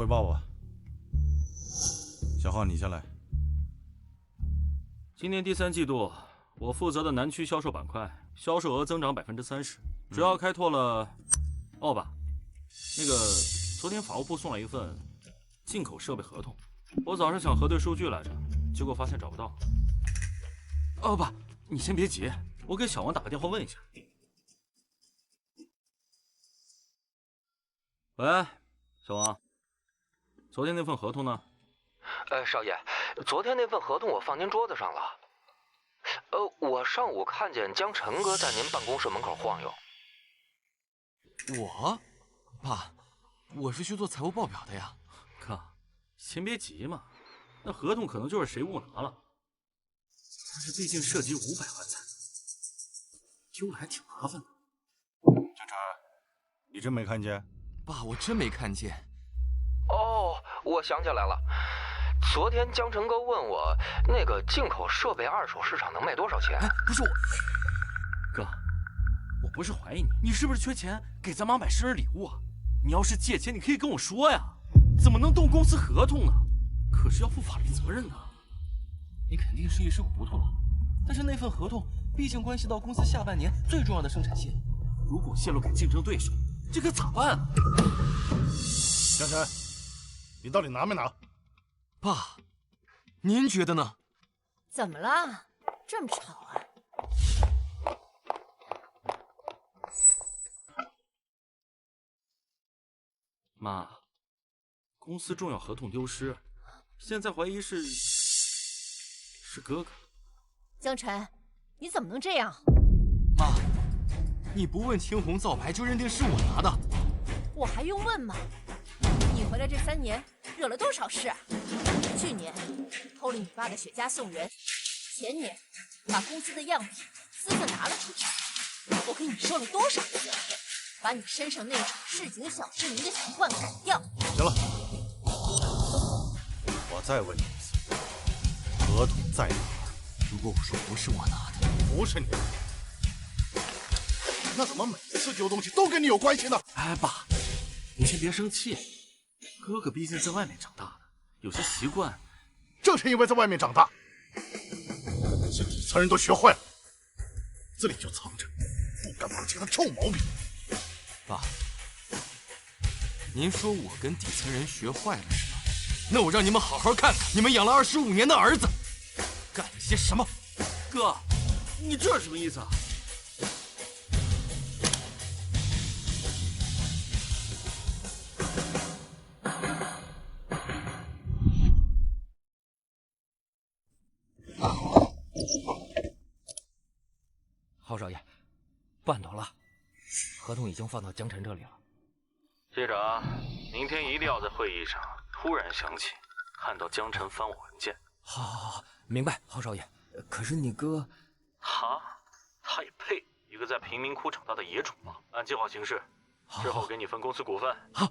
汇报吧。小浩，你先来。今年第3季度，我负责的南区销售板块销售额增长30%，主要开拓了。哦爸，那个昨天法务部送来一份进口设备合同，我早上想核对数据来着，结果发现找不到。哦爸，你先别急，我给小王打个电话问一下。喂，小王，昨天那份合同呢？少爷，昨天那份合同我放您桌子上了。我上午看见江晨哥在您办公室门口晃悠。我，爸，我是去做财务报表的呀。哥，先别急嘛，那合同可能就是谁误拿了，但是毕竟涉及500万赞助，丢了还挺麻烦的。江晨，你真没看见？爸，我真没看见。哦，我想起来了。昨天江晨哥问我，那个进口设备二手市场能卖多少钱？哎，不是我，哥，我不是怀疑你，你是不是缺钱给咱妈买生日礼物啊？你要是借钱，你可以跟我说呀，怎么能动公司合同呢？可是要负法律责任的。你肯定是一时糊涂了，但是那份合同毕竟关系到公司下半年最重要的生产线，如果泄露给竞争对手，这可咋办啊？江晨，你到底拿没拿？爸，您觉得呢？怎么了？这么吵啊？妈，公司重要合同丢失，现在怀疑是哥哥。江晨，你怎么能这样？妈，你不问青红皂白就认定是我拿的，我还用问吗？你回来这3年惹了多少事啊？去年偷了你爸的雪茄送人，前年把公司的样品私自拿了出去，我给你说了多少次，把你身上那种市井小市民的习惯改掉。行了，我再问你一次，合同在哪儿？如果我说不是我拿的，不是你，那怎么每次丢东西都跟你有关系呢？哎，爸，你先别生气，哥哥毕竟在外面长大的，有些习惯。正是因为在外面长大，那些底层人都学坏了，这里就藏着不敢往前的臭毛病。爸，您说我跟底层人学坏了是吧？那我让你们好好看看，你们养了25年的儿子干了些什么。哥，你这是什么意思啊？郝少爷，办妥了，合同已经放到江晨这里了。谢长，明天一定要在会议上突然想起，看到江晨翻我文件。好，明白，郝少爷。可是你哥，他也配一个在贫民窟长大的野种吗？按计划行事，之后给你分公司股份。好，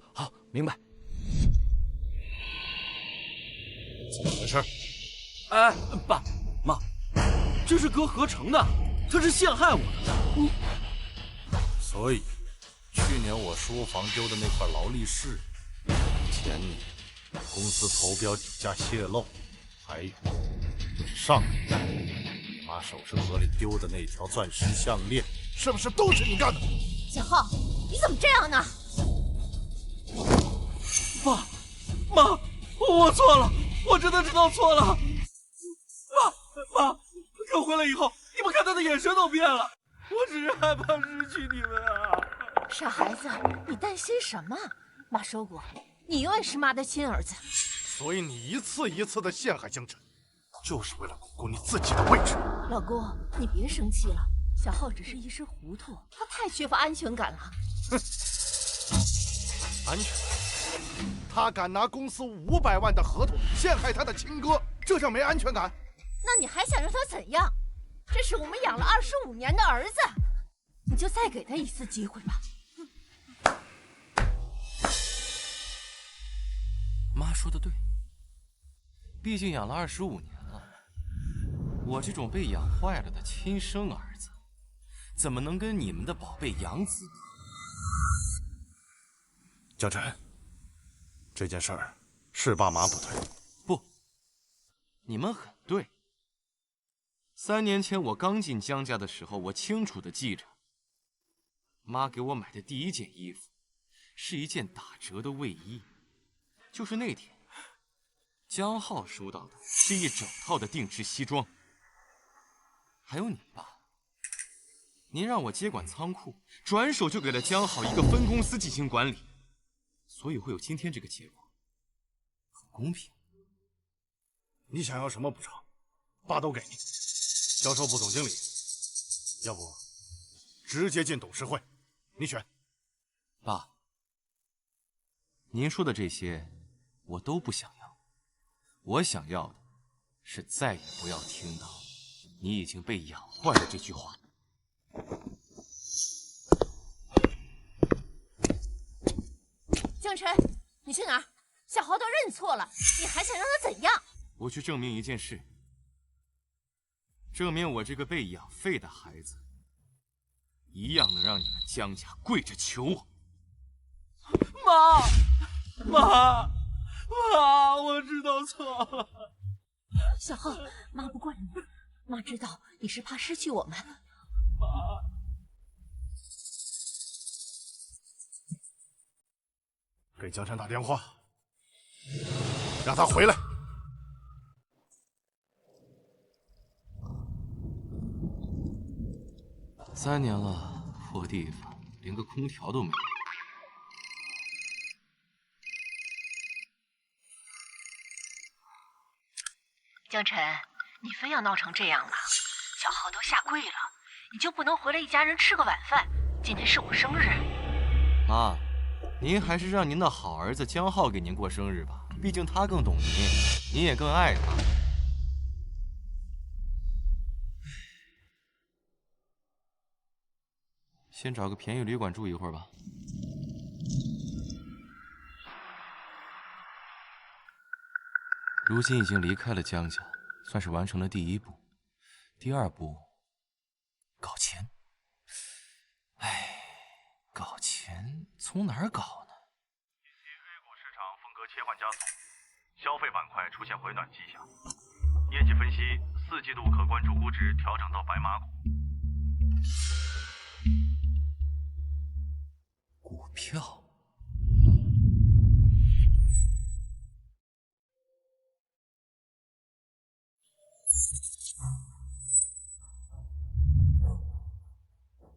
明白。怎么回事？哎，爸妈，这是哥合成的，他是陷害我的。所以，去年我书房丢的那块劳力士，前年公司投标底价泄露，还有上年你妈首饰盒里丢的那条钻石项链，是不是都是你干的？小浩，你怎么这样呢？爸妈，我错了，我真的知道错了。妈，哥回来以后，你们看他的眼神都变了。我只是害怕失去你们啊！傻孩子，你担心什么？妈说过，你永远是妈的亲儿子。所以你一次一次的陷害江晨，就是为了巩固你自己的位置。老公，你别生气了，小浩只是一时糊涂，他太缺乏安全感了。哼，安全感？他敢拿公司500万的合同陷害他的亲哥，这叫没安全感？那你还想让他怎样？这是我们养了25年的儿子，你就再给他一次机会吧。妈说的对，毕竟养了25年了，我这种被养坏了的亲生儿子，怎么能跟你们的宝贝养子？江晨，这件事儿是爸妈不对。不，你们很对。3年前我刚进江家的时候，我清楚地记着，妈给我买的第一件衣服是一件打折的卫衣。就是那天，江浩收到的是一整套的定制西装。还有你爸，您让我接管仓库，转手就给了江浩一个分公司进行管理，所以会有今天这个结果，很公平。你想要什么补偿，爸都给你。销售部总经理，要不直接进董事会，你选。爸，您说的这些我都不想要，我想要的是再也不要听到“你已经被养坏了”这句话。江晨，你去哪儿？小豪都认错了，你还想让他怎样？我去证明一件事，证明我这个被养废的孩子，一样能让你们江家跪着求我。妈，我知道错了。小浩，妈不怪你，妈知道你是怕失去我们。给江山打电话，让他回来。3年了，破地方，连个空调都没有。江晨，你非要闹成这样了，小浩都下跪了，你就不能回来一家人吃个晚饭？今天是我生日。妈，您还是让您的好儿子江浩给您过生日吧，毕竟他更懂您，您也更爱他。先找个便宜旅馆住一会儿吧。如今已经离开了江家，算是完成了第1步。第2步，搞钱。哎，搞钱从哪儿搞呢？近期 A 股市场风格切换加速，消费板块出现回暖迹象。业绩分析，4季度可关注估值调整到白马股。股票。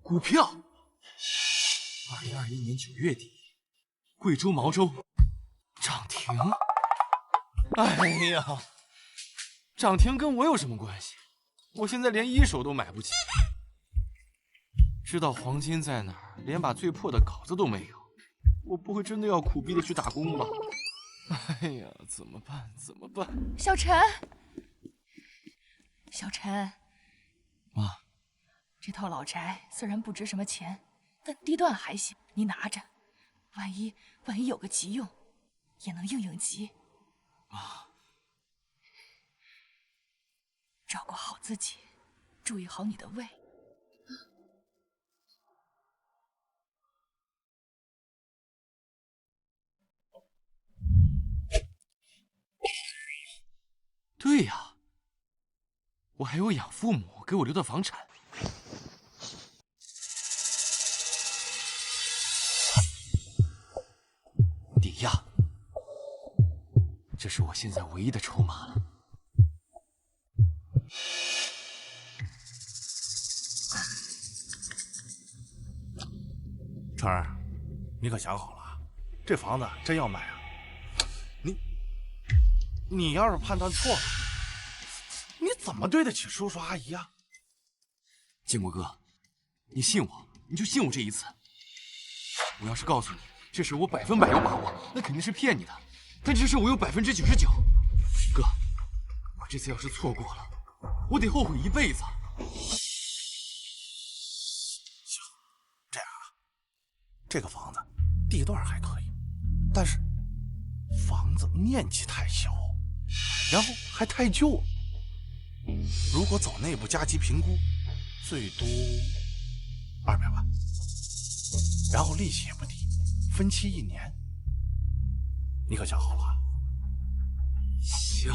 股票。2021年9月底，贵州毛州涨停。哎呀，涨停跟我有什么关系？我现在连1手都买不起。知道黄金在哪儿，连把最破的稿子都没有，我不会真的要苦逼的去打工吧？哎呀，怎么办？怎么办？小陈，小陈，妈，这套老宅虽然不值什么钱，但地段还行，你拿着，万一有个急用，也能应急。妈，照顾好自己，注意好你的胃。对呀，我还有养父母给我留的房产。抵押，这是我现在唯一的筹码了。川儿，你可想好了，这房子真要买啊？你要是判断错了，你怎么对得起叔叔阿姨啊？建国哥，你信我，你就信我这一次。我要是告诉你这事我100%有把握，那肯定是骗你的。但这事我有99%。哥，我这次要是错过了，我得后悔一辈子。行，这样啊，这个房子地段还可以，但是房子面积太小，然后还太旧。如果走内部加急评估，最多200万，然后利息也不低，分期1年。你可想好了？行，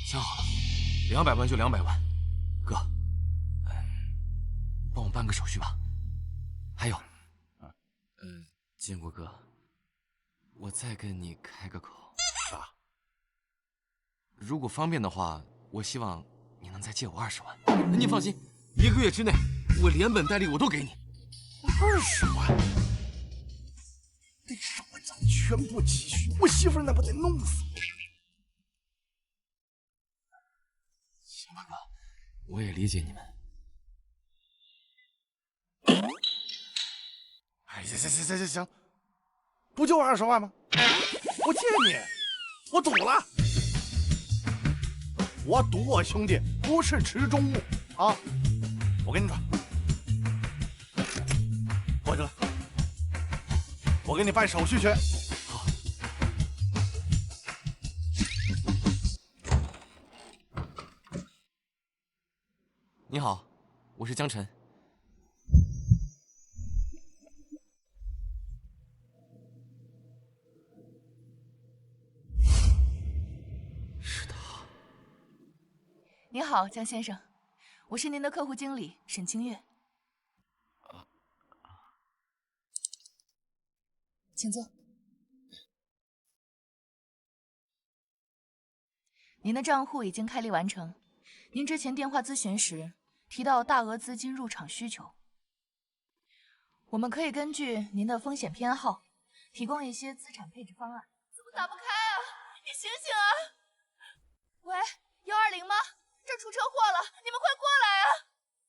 想好了，200万就200万。哥，帮我办个手续吧。还有，建国哥，我再跟你开个口。啥？如果方便的话，我希望你能再借我20万。你放心，1个月之内，我连本带利我都给你。20万？得上我家全部积蓄，我媳妇儿那不得弄死我？行吧，哥，我也理解你们。哎，行，不就20万吗？我借你，我赌了。我赌我兄弟不是池中物啊！我跟你说，过去了，我给你办手续去。好。你好，我是江晨。你好，江先生，我是您的客户经理沈清月，请坐。您的账户已经开立完成。您之前电话咨询时提到大额资金入场需求，我们可以根据您的风险偏好，提供一些资产配置方案。怎么打不开啊？你醒醒啊！喂，120吗？这儿出车祸了，你们快过来啊！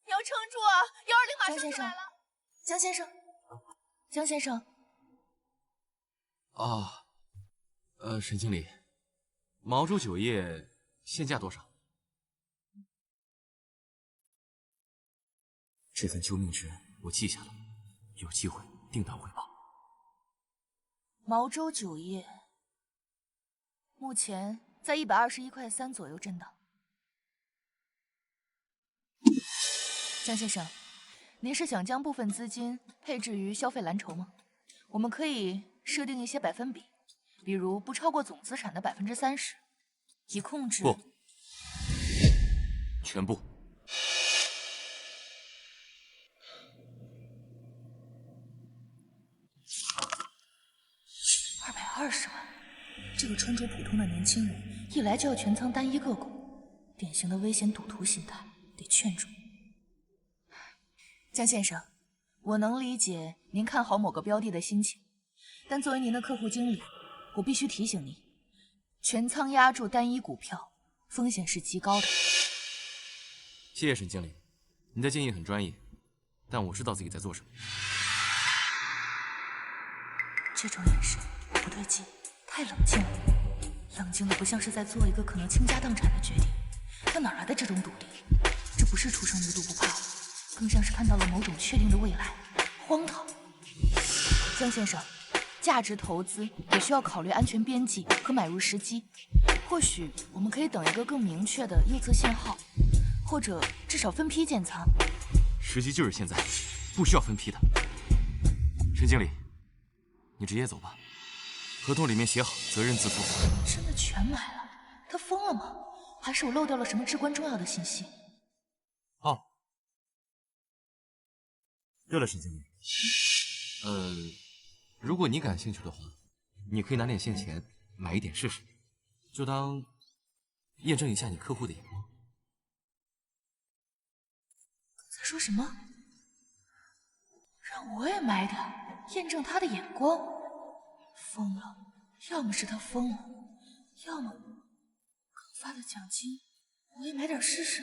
你要撑住啊！120马上就来了。江先生，江先生。沈经理，毛州酒业现价多少？这份救命之恩我记下了，有机会定当回报。毛州酒业目前在121.3块左右震荡。江先生，您是想将部分资金配置于消费蓝筹吗？我们可以设定一些百分比，比如不超过总资产的30%，以控制。不，全部。220万，这个穿着普通的年轻人，一来就要全仓单一个股，典型的危险赌徒心态，得劝住。江先生，我能理解您看好某个标的的心情，但作为您的客户经理，我必须提醒您，全仓押注单一股票，风险是极高的。谢谢沈经理，你的建议很专业，但我知道自己在做什么。这种眼神不对劲，太冷静了，冷静的不像是在做一个可能倾家荡产的决定。他哪来的这种笃定？这不是初生牛犊不怕虎，更像是看到了某种确定的未来，荒唐。江先生，价值投资也需要考虑安全边际和买入时机。或许我们可以等一个更明确的右侧信号，或者至少分批建仓。时机就是现在，不需要分批的。沈经理，你直接走吧，合同里面写好责任自负。真的全买了？他疯了吗？还是我漏掉了什么至关重要的信息？好。对了，沈经理，如果你感兴趣的话，你可以拿点现钱买一点试试，就当验证一下你客户的眼光。在说什么？让我也买点，验证他的眼光？疯了！要么是他疯了，要么刚发的奖金我也买点试试。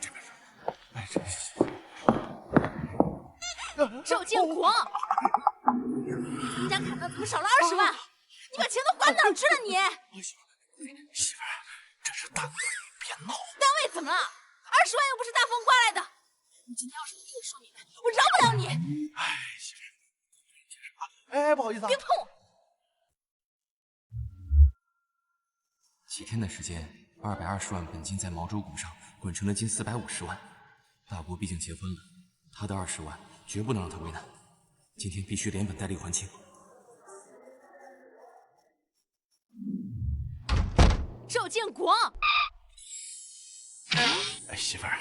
这边是，赵建国，咱们家卡上怎么少了20万？你把钱都花哪儿去了你？媳妇儿，这是单位，别闹。单位怎么了？20万又不是大风刮来的。你今天要是不说明白，我饶不了你。哎，媳妇儿，哎，不好意思啊。别碰我。几天的时间，220万本金在毛州股上滚成了近450万。大伯毕竟结婚了，他的20万绝不能让他为难。今天必须连本带利还清。赵建国。哎，媳妇儿，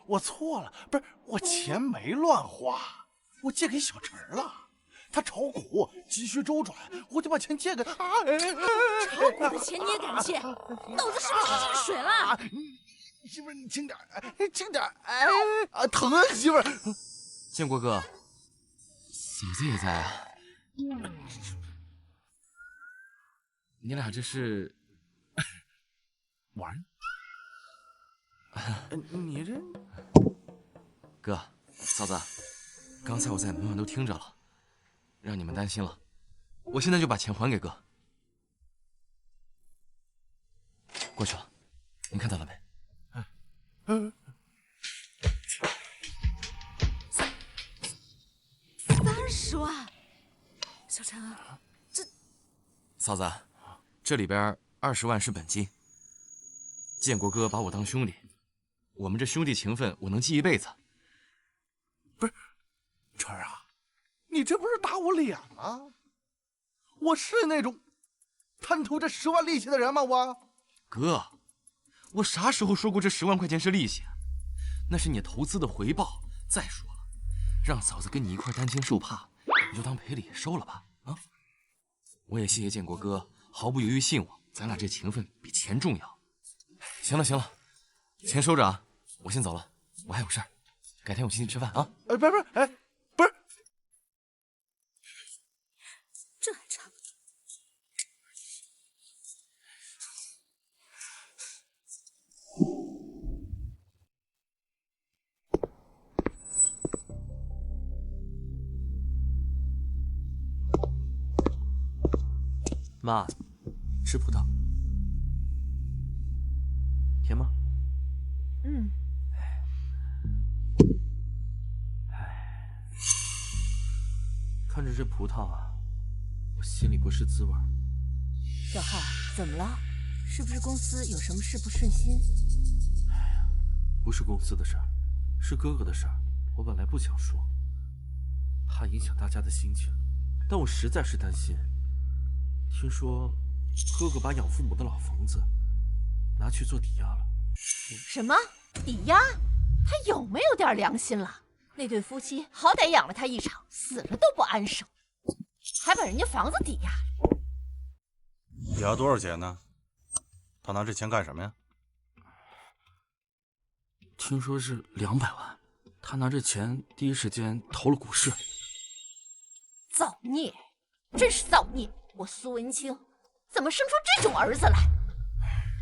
我错了，不是我钱没乱花，我借给小陈了。他炒股急需周转，我就把钱借给他。炒股的钱你也敢借？脑子是不是进水了？媳妇儿，你轻点，轻点，哎啊，疼啊，媳妇儿。建国哥，嫂子也在啊。你俩这是玩？你这哥，嫂子，刚才我在门外都听着了，让你们担心了。我现在就把钱还给哥。过去了，您看到了没？30万，小陈，这嫂子，这里边20万是本金。建国哥把我当兄弟，我们这兄弟情分我能记一辈子。不是，晨儿啊，你这不是打我脸吗？我是那种贪图这10万利息的人吗？哥，我啥时候说过这10万块钱是利息？那是你投资的回报。再说了，让嫂子跟你一块担惊受怕，你就当赔礼收了吧。啊！我也谢谢建国哥毫不犹豫信我，咱俩这情分比钱重要。行了行了，钱收着啊，我先走了，我还有事儿，改天我请你吃饭啊。不是，哎，不是，这还差不多。妈，吃葡萄，甜吗？嗯。看着这葡萄啊，我心里不是滋味。小浩，怎么了？是不是公司有什么事不顺心？不是公司的事儿，是哥哥的事儿。我本来不想说，怕影响大家的心情，但我实在是担心。听说哥哥把养父母的老房子拿去做抵押了。什么抵押？他有没有点良心了？那对夫妻好歹养了他一场，死了都不安生，还把人家房子抵押了。抵押多少钱呢？他拿这钱干什么呀？听说是200万，他拿这钱第一时间投了股市。造孽，真是造孽！我苏文清怎么生出这种儿子来？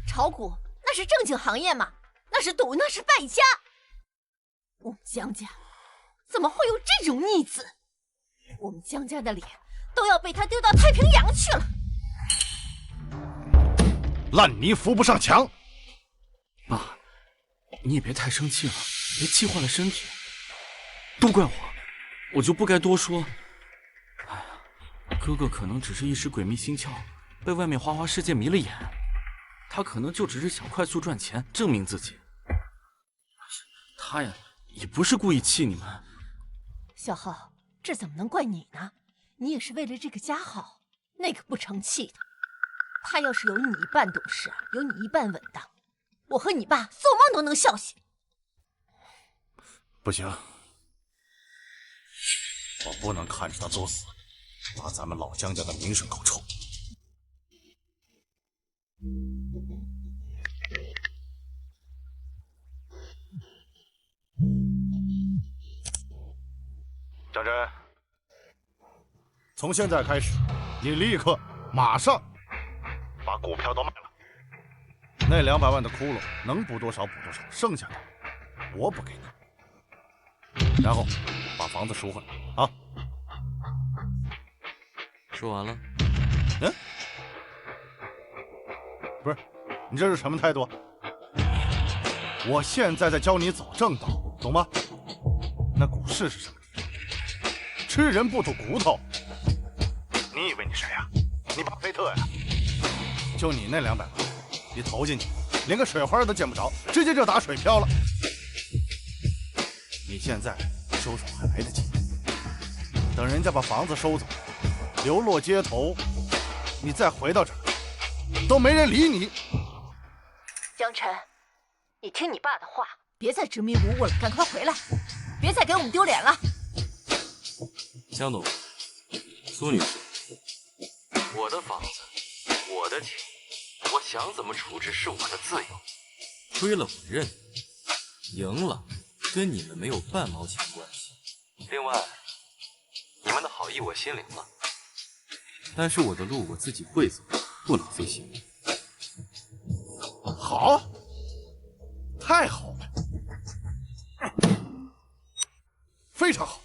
炒股那是正经行业吗？那是赌，那是败家。我们江家怎么会有这种逆子？我们江家的脸都要被他丢到太平洋去了。烂泥扶不上墙。爸，你也别太生气了，别气坏了身体。都怪我就不该多说。哎呀，哥哥可能只是一时鬼迷心窍，被外面花花世界迷了眼。他可能就只是想快速赚钱，证明自己。他呀，也不是故意气你们。小浩，这怎么能怪你呢？你也是为了这个家好，那可不成器的。他要是有你一半懂事，有你一半稳当，我和你爸做梦都能笑醒。不行，我不能看着他作死，把咱们老江家的名声搞臭。江真，从现在开始，你立刻马上把股票都卖了。那200万的窟窿能补多少补多少，剩下的我补给你。然后把房子赎回来啊！说完了。嗯？不是，你这是什么态度？我现在在教你走正道，懂吗？那股市是什么？吃人不吐骨头。你以为你谁呀？你巴菲特呀？就你那200万，一投进去，连个水花都见不着，直接就打水漂了。你现在收手还来得及，等人家把房子收走，流落街头，你再回到这儿，都没人理你。江晨，你听你爸的话，别再执迷不悟了，赶快回来，别再给我们丢脸了。江总，苏女士，我的房子，我的钱，我想怎么处置是我的自由。亏了我认，赢了跟你们没有半毛钱关系。另外，你们的好意我心领了，但是我的路我自己会走，不能费心。好，太好了，非常好。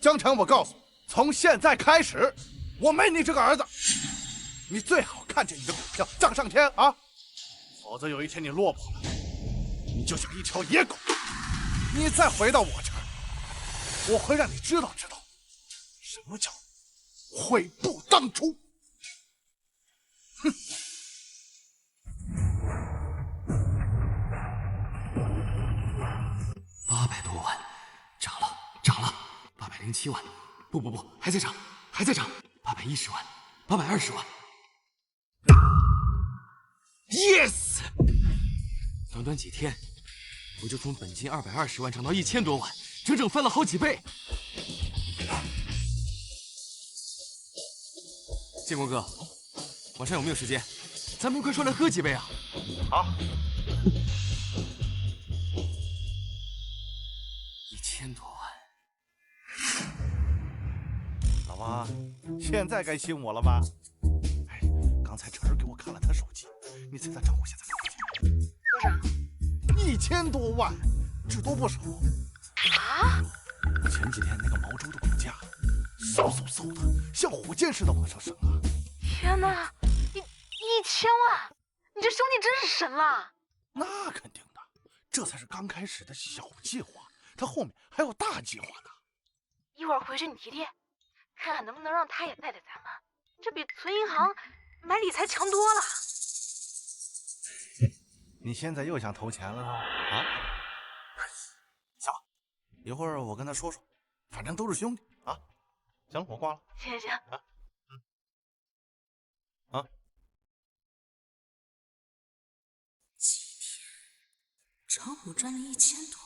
江晨，我告诉你，从现在开始，我没你这个儿子。你最好看见你的股票涨上天啊，否则有一天你落魄了，你就像一条野狗。你再回到我这儿，我会让你知道什么叫悔不当初。哼，800多万，涨了，807万，不，还在涨，810万，820万 ，yes！ 短短几天，我就从本金220万涨到1000多万，整整翻了好几倍。建国哥，晚上有没有时间？咱们一块出来喝几杯啊？好。 1000多万，老王，现在该信我了吧？哎，刚才晨儿给我看了他手机，你猜他账户现在多少钱？多少？1000多万，只多不少。啊？前几天那个毛州的股价，嗖的，像火箭似的往上升啊！天哪，1000万，你这兄弟真是神了！那肯定的，这才是刚开始的小计划。 他后面还有大计划呢，一会儿回去你提提，看看能不能让他也带带咱们，这比存银行买理财强多了。你现在又想投钱了是吧？啊？行，一会儿我跟他说说，反正都是兄弟啊。行了，我挂了。行。啊，啊。几天，账户赚了1000多。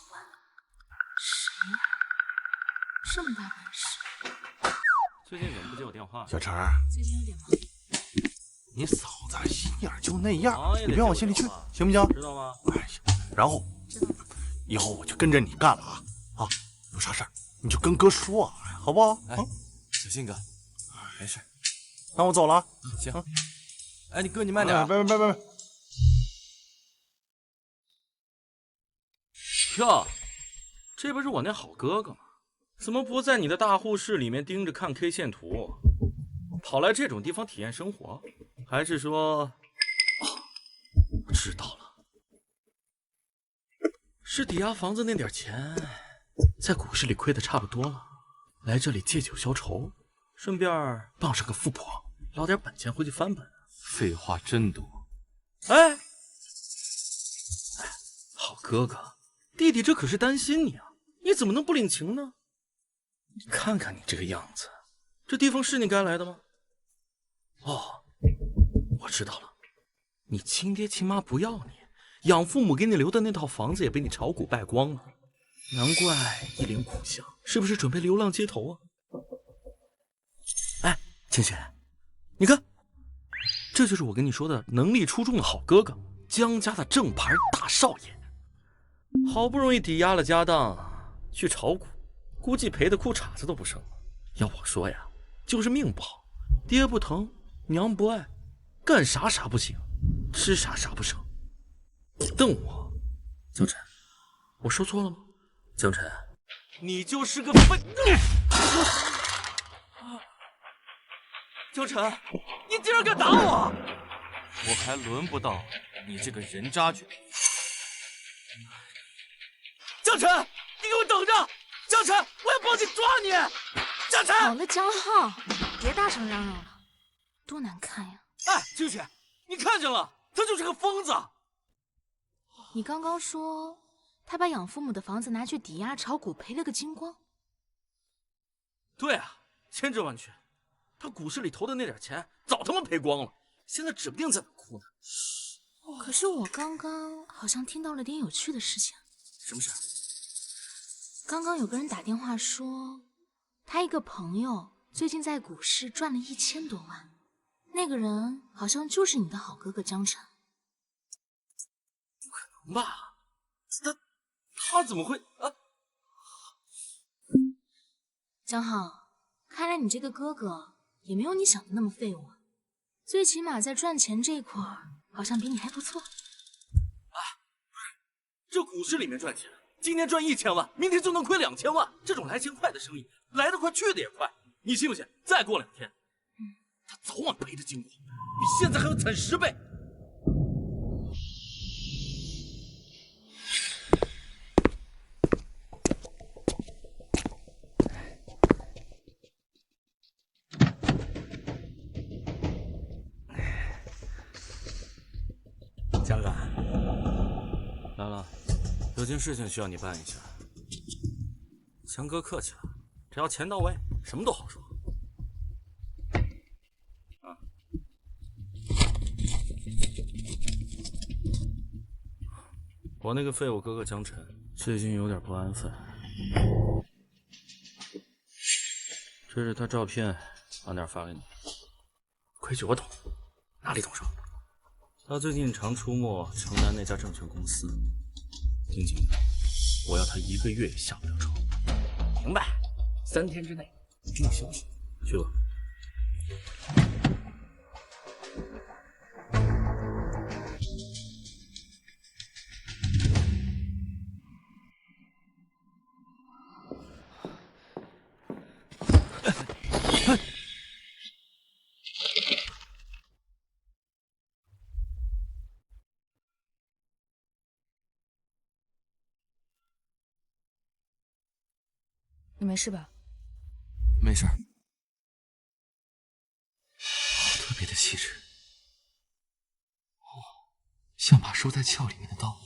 谁呀？这么大本事！最近怎么不接我电话？小陈儿，最近有点忙。你嫂子心眼就那样，忙也得你别往心里去，行不行？知道吗？哎，行。然后，以后我就跟着你干了啊！啊，有啥事儿你就跟哥说，好不好？哎，小信哥，没事。那我走了啊。行。哎，你哥你慢点。别。哟。 这不是我那好哥哥吗？怎么不在你的大户室里面盯着看 K 线图，跑来这种地方体验生活？还是说，哦，知道了，是抵押房子那点钱，在股市里亏的差不多了，来这里借酒消愁，顺便傍上个富婆，捞点本钱回去翻本。废话真多。哎，好哥哥，弟弟这可是担心你啊。 你怎么能不领情呢？你看看你这个样子，这地方是你该来的吗？哦，我知道了，你亲爹亲妈不要你，养父母给你留的那套房子也被你炒股败光了，难怪一脸苦相，是不是准备流浪街头啊？哎，清雪，你看，这就是我跟你说的能力出众的好哥哥，江家的正牌大少爷，好不容易抵押了家当。 去炒股，估计赔的裤衩子都不剩了。要我说呀，就是命不好，爹不疼，娘不爱，干啥啥不行，吃啥啥不成。瞪我，江晨，我说错了吗？江晨，你就是个笨。江晨，你竟然敢打我！我还轮不到你这个人渣去。江晨。 你给我等着，江晨，我要报警抓你！江晨，好了，江浩，别大声嚷嚷了，多难看呀！哎，清雪，你看见了，他就是个疯子。你刚刚说他把养父母的房子拿去抵押炒股，赔了个精光。对啊，千真万确。他股市里投的那点钱早他妈赔光了，现在指不定在哪哭呢。可是我刚刚好像听到了点有趣的事情。什么事？刚刚有个人打电话说，他一个朋友最近在股市赚了1000多万，那个人好像就是你的好哥哥江辰。不可能吧？他怎么会啊？江浩，看来你这个哥哥也没有你想的那么废物，最起码在赚钱这块儿好像比你还不错。这股市里面赚钱，今天赚1000万，明天就能亏2000万，这种来钱快的生意，来得快去得也快。你信不信？再过2天，他早晚赔的精光，比现在还要惨10倍。江哥，来了，有件事情需要你办一下。强哥客气了，只要钱到位，什么都好说。我那个废物哥哥江辰最近有点不安分，这是他照片，晚点发给你。规矩我懂，哪里懂什么？他最近常出没城南那家证券公司，听清了，我要他1个月也下不了手。明白，3天之内给你消息。去吧。你没事吧？没事儿。好特别的气质，像把收在鞘里面的刀。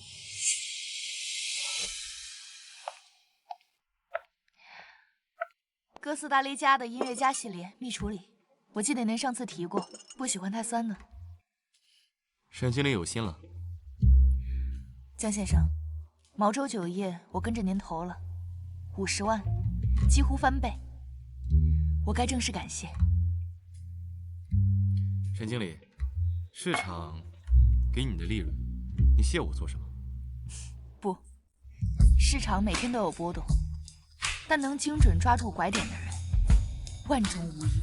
哥斯达黎加的音乐家系列蜜处理，我记得您上次提过，不喜欢太酸的。沈经理有心了。江先生，毛州酒业我跟着您投了50万，几乎翻倍，我该正式感谢。沈经理，市场给你的利润，你谢我做什么？不，市场每天都有波动，但能精准抓住拐点的人，万中无一。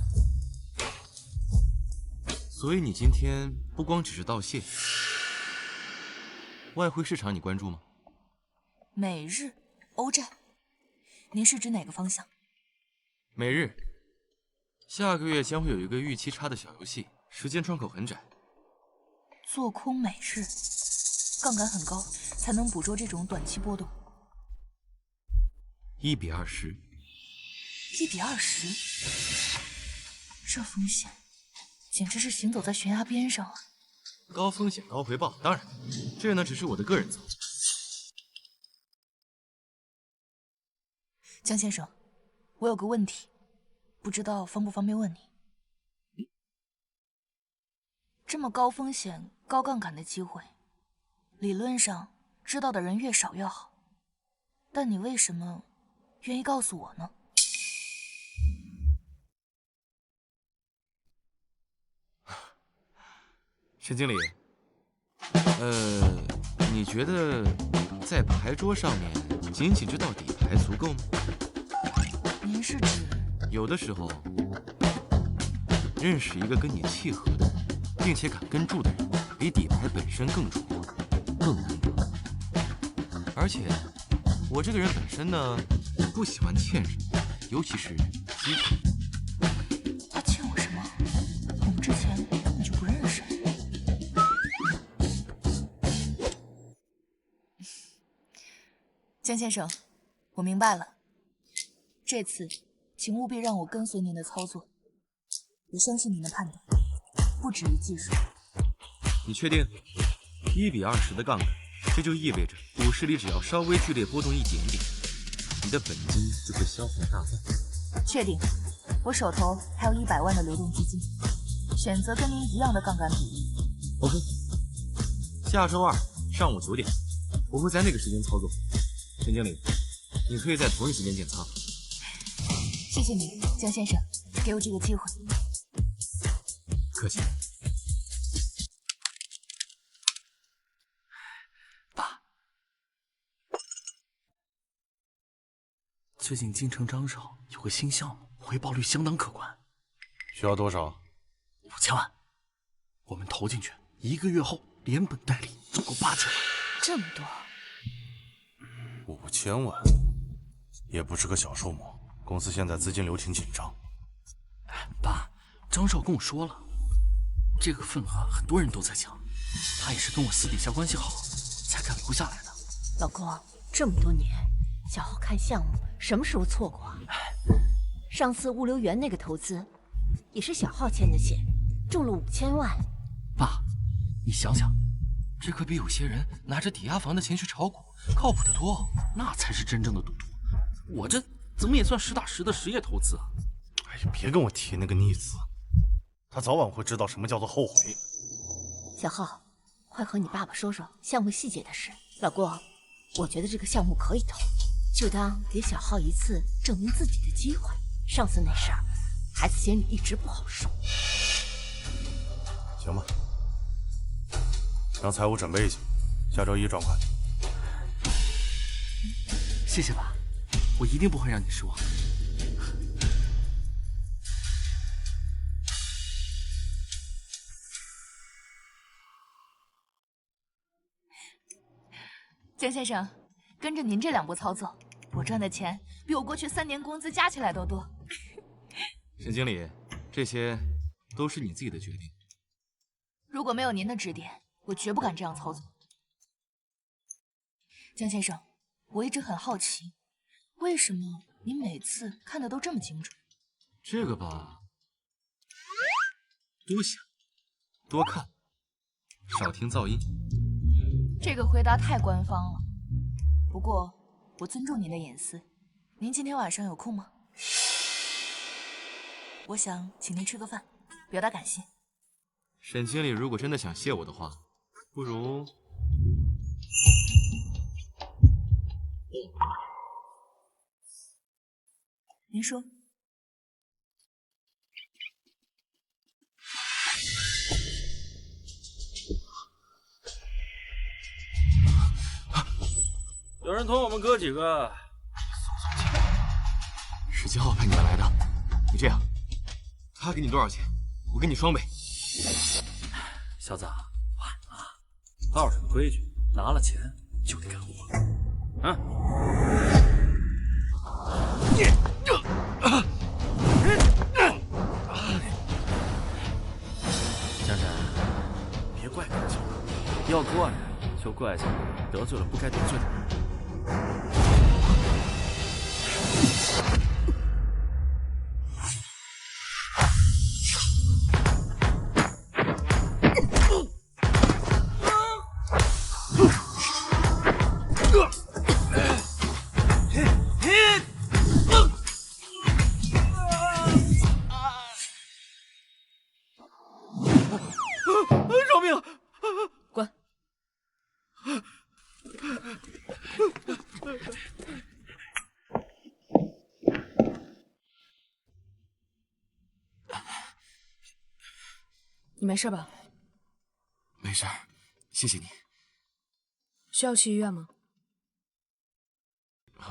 所以你今天不光只是道谢，外汇市场你关注吗？美日、欧债，您是指哪个方向？美日，下个月将会有一个预期差的小游戏，时间窗口很窄。做空美日，杠杆很高，才能捕捉这种短期波动。1比20。1比20，这风险简直是行走在悬崖边上啊！高风险高回报，当然，这呢只是我的个人操作。江先生，我有个问题，不知道方不方便问你。这么高风险、高杠杆的机会，理论上知道的人越少越好，但你为什么愿意告诉我呢？沈经理，你觉得在牌桌上面仅仅知道底牌足够吗？您是指？有的时候，认识一个跟你契合的人，并且敢跟住的人，比底牌本身更重要，更难得。而且，我这个人本身呢，不喜欢欠人，尤其是机会。他欠我什么？我们之前根本就不认识。江先生，我明白了。这次，请务必让我跟随您的操作。我相信您的判断，不止于技术。你确定？1比20的杠杆，这就意味着股市里只要稍微剧烈波动一点点，你的本金就会消耗大半。确定。我手头还有100万的流动资金，选择跟您一样的杠杆比例。OK， 下周2上午9点，我会在那个时间操作。沈经理，你可以在同一时间建仓。谢谢你，江先生，给我这个机会。客气。爸，最近京城张少有个新项目，回报率相当可观。需要多少？5000万，我们投进去，1个月后连本带利，总共8000万。这么多？5000万，也不是个小数目。公司现在资金流挺紧张。爸，张少跟我说了，这个份额很多人都在抢，他也是跟我私底下关系好，才敢留下来的。老公，这么多年，小浩看项目什么时候错过啊？上次物流园那个投资，也是小浩牵的线，中了5000万。爸，你想想，这可比有些人拿着抵押房的钱去炒股靠谱得多，那才是真正的赌徒。我这怎么也算实打实的实业投资啊！哎呀，别跟我提那个逆子，他早晚会知道什么叫做后悔。小浩，快和你爸爸说说项目细节的事。老公，我觉得这个项目可以投，就当给小浩一次证明自己的机会。上次那事儿，孩子心里一直不好受。行吧，让财务准备一下，下周1转款。谢谢爸，我一定不会让你失望。江先生，跟着您这2波操作，我赚的钱比我过去3年工资加起来都多。沈经理，这些都是你自己的决定。如果没有您的指点，我绝不敢这样操作。江先生，我一直很好奇，为什么您每次看的都这么精准？这个吧，多想，多看，少听噪音。这个回答太官方了，不过我尊重您的隐私。您今天晚上有空吗？我想请您吃个饭，表达感谢。沈经理如果真的想谢我的话，不如……您说。有人同我们哥几个。17号派你们来的，你这样，他给你多少钱，我给你双倍。小子，晚了，道上的规矩，拿了钱就得干活。江山，别怪哥几个，要怪就怪在得罪了不该得罪的人。饶命！滚！你没事吧？没事，谢谢你。需要去医院吗？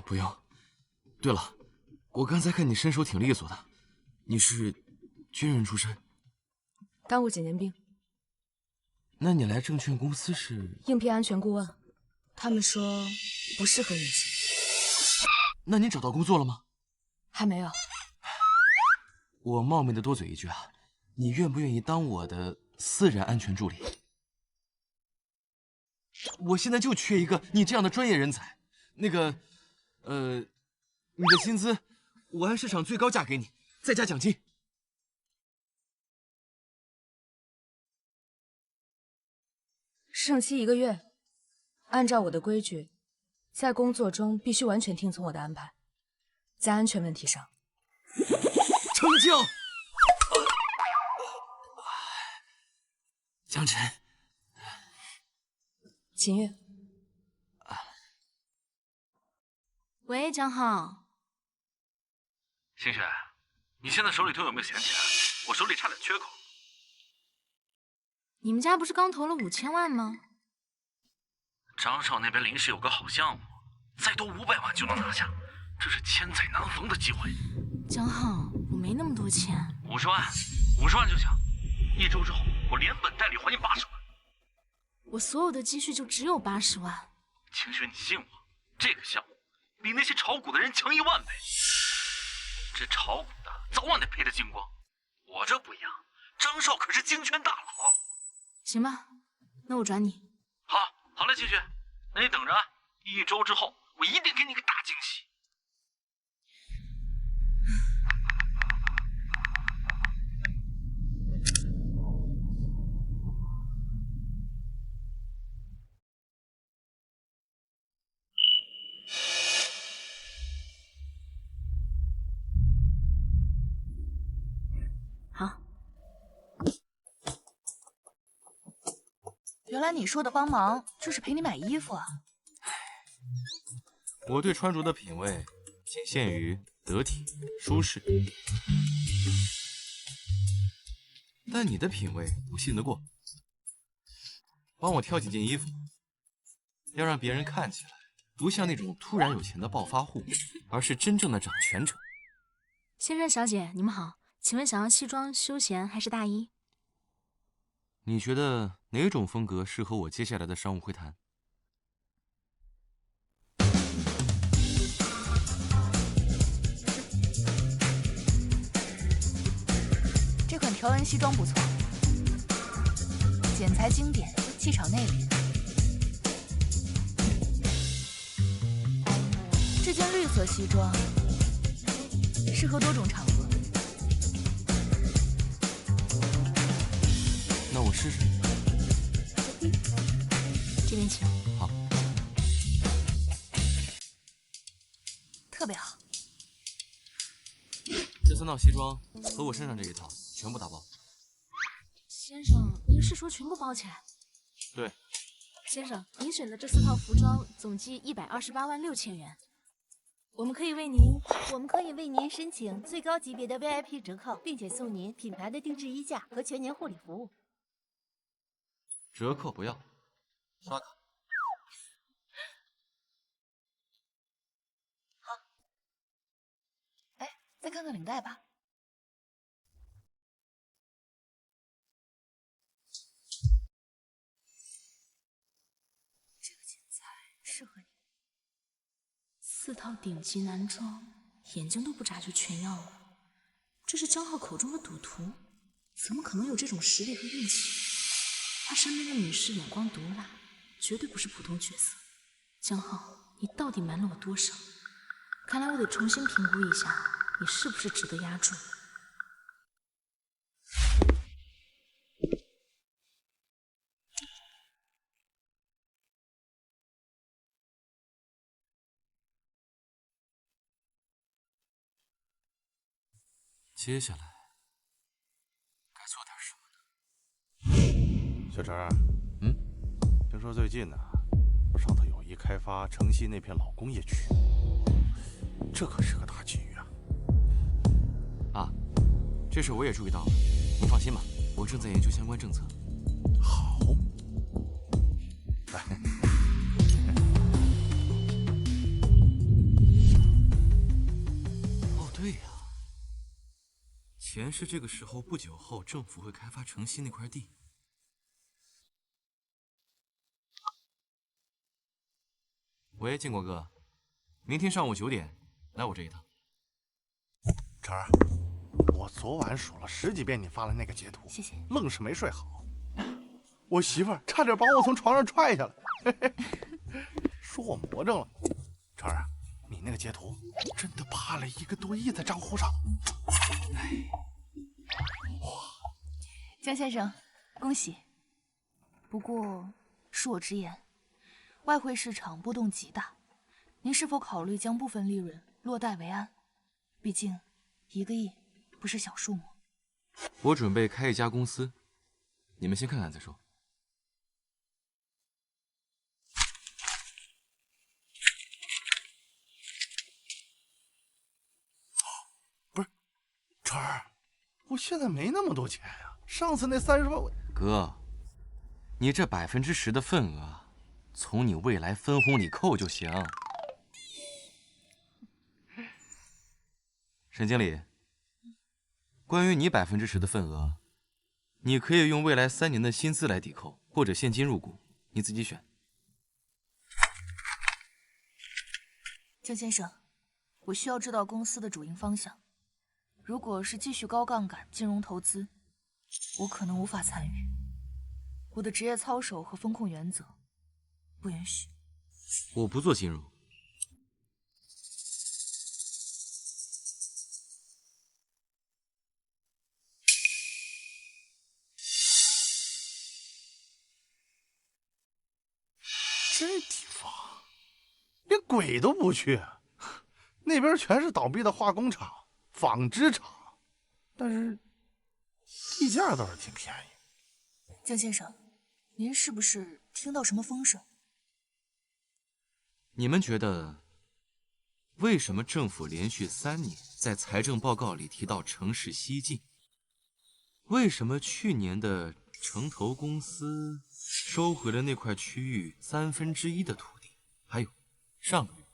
不用。对了，我刚才看你身手挺利索的，你是军人出身？当过几年兵。那你来证券公司是应聘安全顾问，他们说不适合应聘。那你找到工作了吗？还没有。我冒昧的多嘴一句啊，你愿不愿意当我的私人安全助理？我现在就缺一个你这样的专业人才。那个，你的薪资我按市场最高价给你，再加奖金。试用期1个月，按照我的规矩，在工作中必须完全听从我的安排，在安全问题上，成江。江辰，秦月。喂，江浩。星雪，你现在手里头有没有闲钱？我手里差点缺口。你们家不是刚投了5000万吗？张少那边临时有个好项目，再多500万就能拿下，这是千载难逢的机会。江浩，我没那么多钱。50万，50万就行。1周之后，我连本带利还你80万。我所有的积蓄就只有80万。清雪，你信我，这个项目比那些炒股的人强10000倍。这炒股的早晚得赔得精光，我这不一样，张少可是京圈大佬。行吧，那我转你。好嘞，清雪，那你等着，1周之后我一定给你个大惊喜。好。原来你说的帮忙就是陪你买衣服啊！我对穿着的品味仅限于得体、舒适，但你的品味我信得过。帮我挑几件衣服，要让别人看起来不像那种突然有钱的暴发户，而是真正的掌权者。先生、小姐，你们好，请问想要西装、休闲还是大衣？你觉得哪种风格适合我接下来的商务会谈？这款条纹西装不错，剪裁经典，气场内敛。这件绿色西装适合多种场合。那我试试。这边请。好。特别好。这3套西装和我身上这一套全部打包。先生，您是说全部包起来？对。先生，您选的这4套服装总计1286000元，我们可以为您申请最高级别的 VIP 折扣，并且送您品牌的定制衣架和全年护理服务。折扣不要，刷卡。好。哎，再看看领带吧。这个剪裁适合你。4套顶级男装，眼睛都不眨就全要了。这是江浩口中的赌徒，怎么可能有这种实力和运气？他身边的女士眼光毒辣，绝对不是普通角色。江浩，你到底瞒了我多少？看来我得重新评估一下，你是不是值得押注。接下来该做点什么？小陈，听说最近呢，上头有意开发城西那片老工业区，这可是个大机遇啊！啊，这事我也注意到了。您放心吧，我正在研究相关政策。好，来，哦对呀，钱是这个时候不久后政府会开发城西那块地。喂，建国哥，明天上午9点来我这一趟。晨儿，我昨晚数了10几遍你发的那个截图，谢谢。愣是没睡好，我媳妇儿差点把我从床上踹下来，说我魔怔了。晨儿，你那个截图真的趴了1个多亿在账户上。江先生，恭喜。不过恕我直言，外汇市场波动极大，您是否考虑将部分利润落袋为安？毕竟1个亿不是小数目。我准备开一家公司，你们先看看再说。不是，川儿，我现在没那么多钱呀。上次那30万，哥，你这10%的份额，从你未来分红里扣就行。沈经理，关于你10%的份额，你可以用未来3年的薪资来抵扣，或者现金入股，你自己选。江先生，我需要知道公司的主营方向。如果是继续高杠杆金融投资，我可能无法参与。我的职业操守和风控原则不允许。我不做金融。这地方连鬼都不去，那边全是倒闭的化工厂、纺织厂，但是地价倒是挺便宜。江先生，您是不是听到什么风声？你们觉得，为什么政府连续3年在财政报告里提到城市西进？为什么去年的城投公司收回了那块区域1/3的土地？还有，上个月，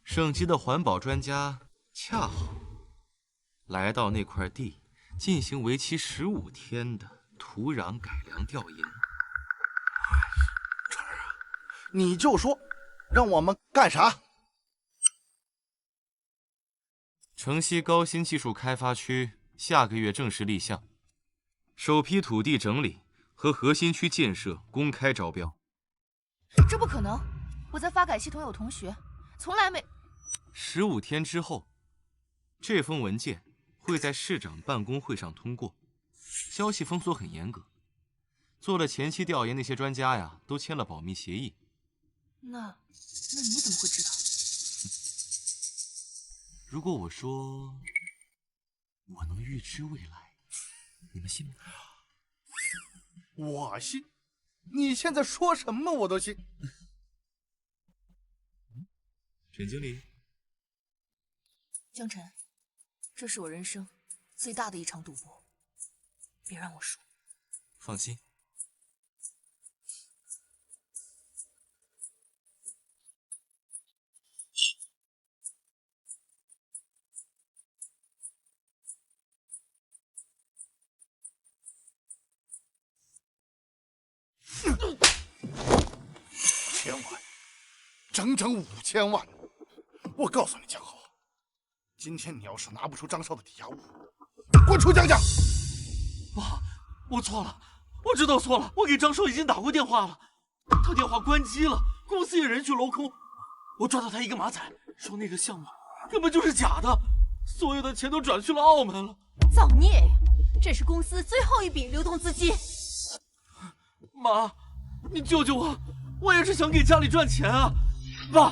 省级的环保专家恰好来到那块地，进行为期15天的土壤改良调研。川儿啊，你就说，让我们干啥？城西高新技术开发区下个月正式立项，首批土地整理和核心区建设公开招标。这不可能！我在发改系统有同学，从来没。15天之后，这封文件会在市长办公会上通过，消息封锁很严格。做了前期调研那些专家呀，都签了保密协议。那你怎么会知道？如果我说我能预知未来，你们信吗？我信，你现在说什么我都信。沈经理，江晨，这是我人生最大的一场赌博，别让我输。放心。5000万，整整5000万！我告诉你，江浩，今天你要是拿不出张少的抵押物，滚出江家！爸，我错了，我知道错了，我给张少已经打过电话了，他电话关机了，公司也人去楼空。我抓到他一个马仔，说那个项目根本就是假的，所有的钱都转去了澳门了。造孽呀！这是公司最后一笔流动资金。妈，你救救我！我也是想给家里赚钱啊！爸，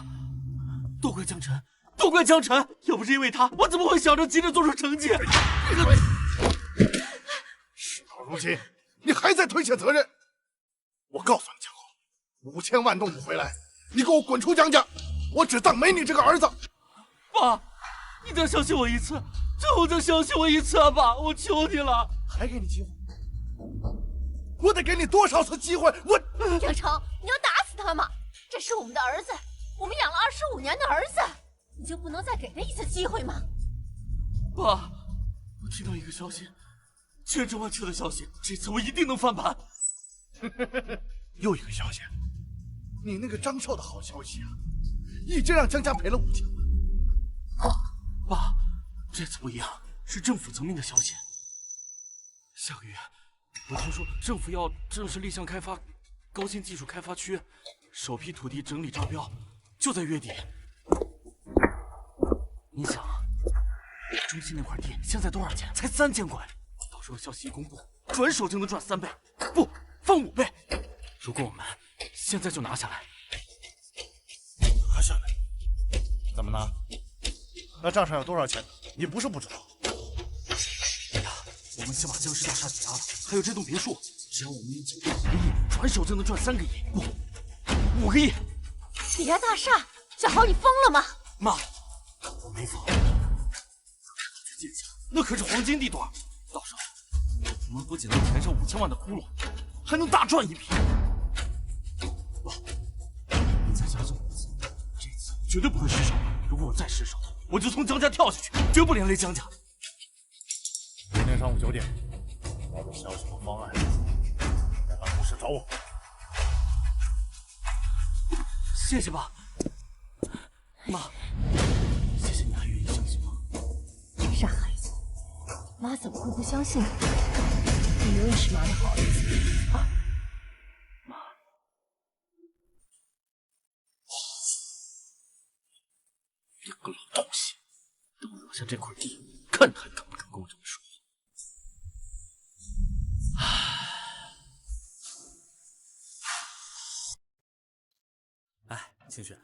都怪江晨，都怪江晨！要不是因为他，我怎么会想着急着做出成绩？事到如今，你还在推卸责任！我告诉你，江浩，5000万弄不回来，你给我滚出江家！我只当没你这个儿子！爸，你再相信我一次，最后再相信我一次啊！爸，我求你了！还给你机会？我得给你多少次机会？杨成，你要打死他吗？这是我们的儿子，我们养了25年的儿子，你就不能再给他一次机会吗？爸，我听到一个消息，千真万确的消息，这次我一定能翻盘。又一个消息，你那个张少的好消息啊，一直让江家赔了5000万。爸，这次不一样，是政府层面的消息。下个月，我听说政府要正式立项开发高新技术开发区，首批土地整理招标就在月底。你想，中心那块地现在多少钱？才3000块，到时候消息一公布，转手就能赚3倍，不，翻5倍。如果我们现在就拿下来，拿下来？怎么拿？那账上有多少钱？你不是不知道。们先把江氏大厦抵押了，还有这栋别墅，只要我们有9个亿，转手就能赚3个亿，不，5个亿。抵押大厦，小豪，你疯了吗？妈，我没疯。这借下，那可是黄金地段，到时候我们不仅能填上5000万的窟窿，还能大赚一笔。妈，你再加重1次，这次绝对不会失手。如果我再失手，我就从江家跳下去，绝不连累江家。明天上午9点，我的销售方案在办公室找我。谢谢爸，妈，谢谢你还愿意相信我。傻孩子，妈怎么会不相信你？你永远是妈的好儿子啊！妈，你个老东西，等我拿下这块地，看你还敢不敢跟我这么说话。哎，清雪，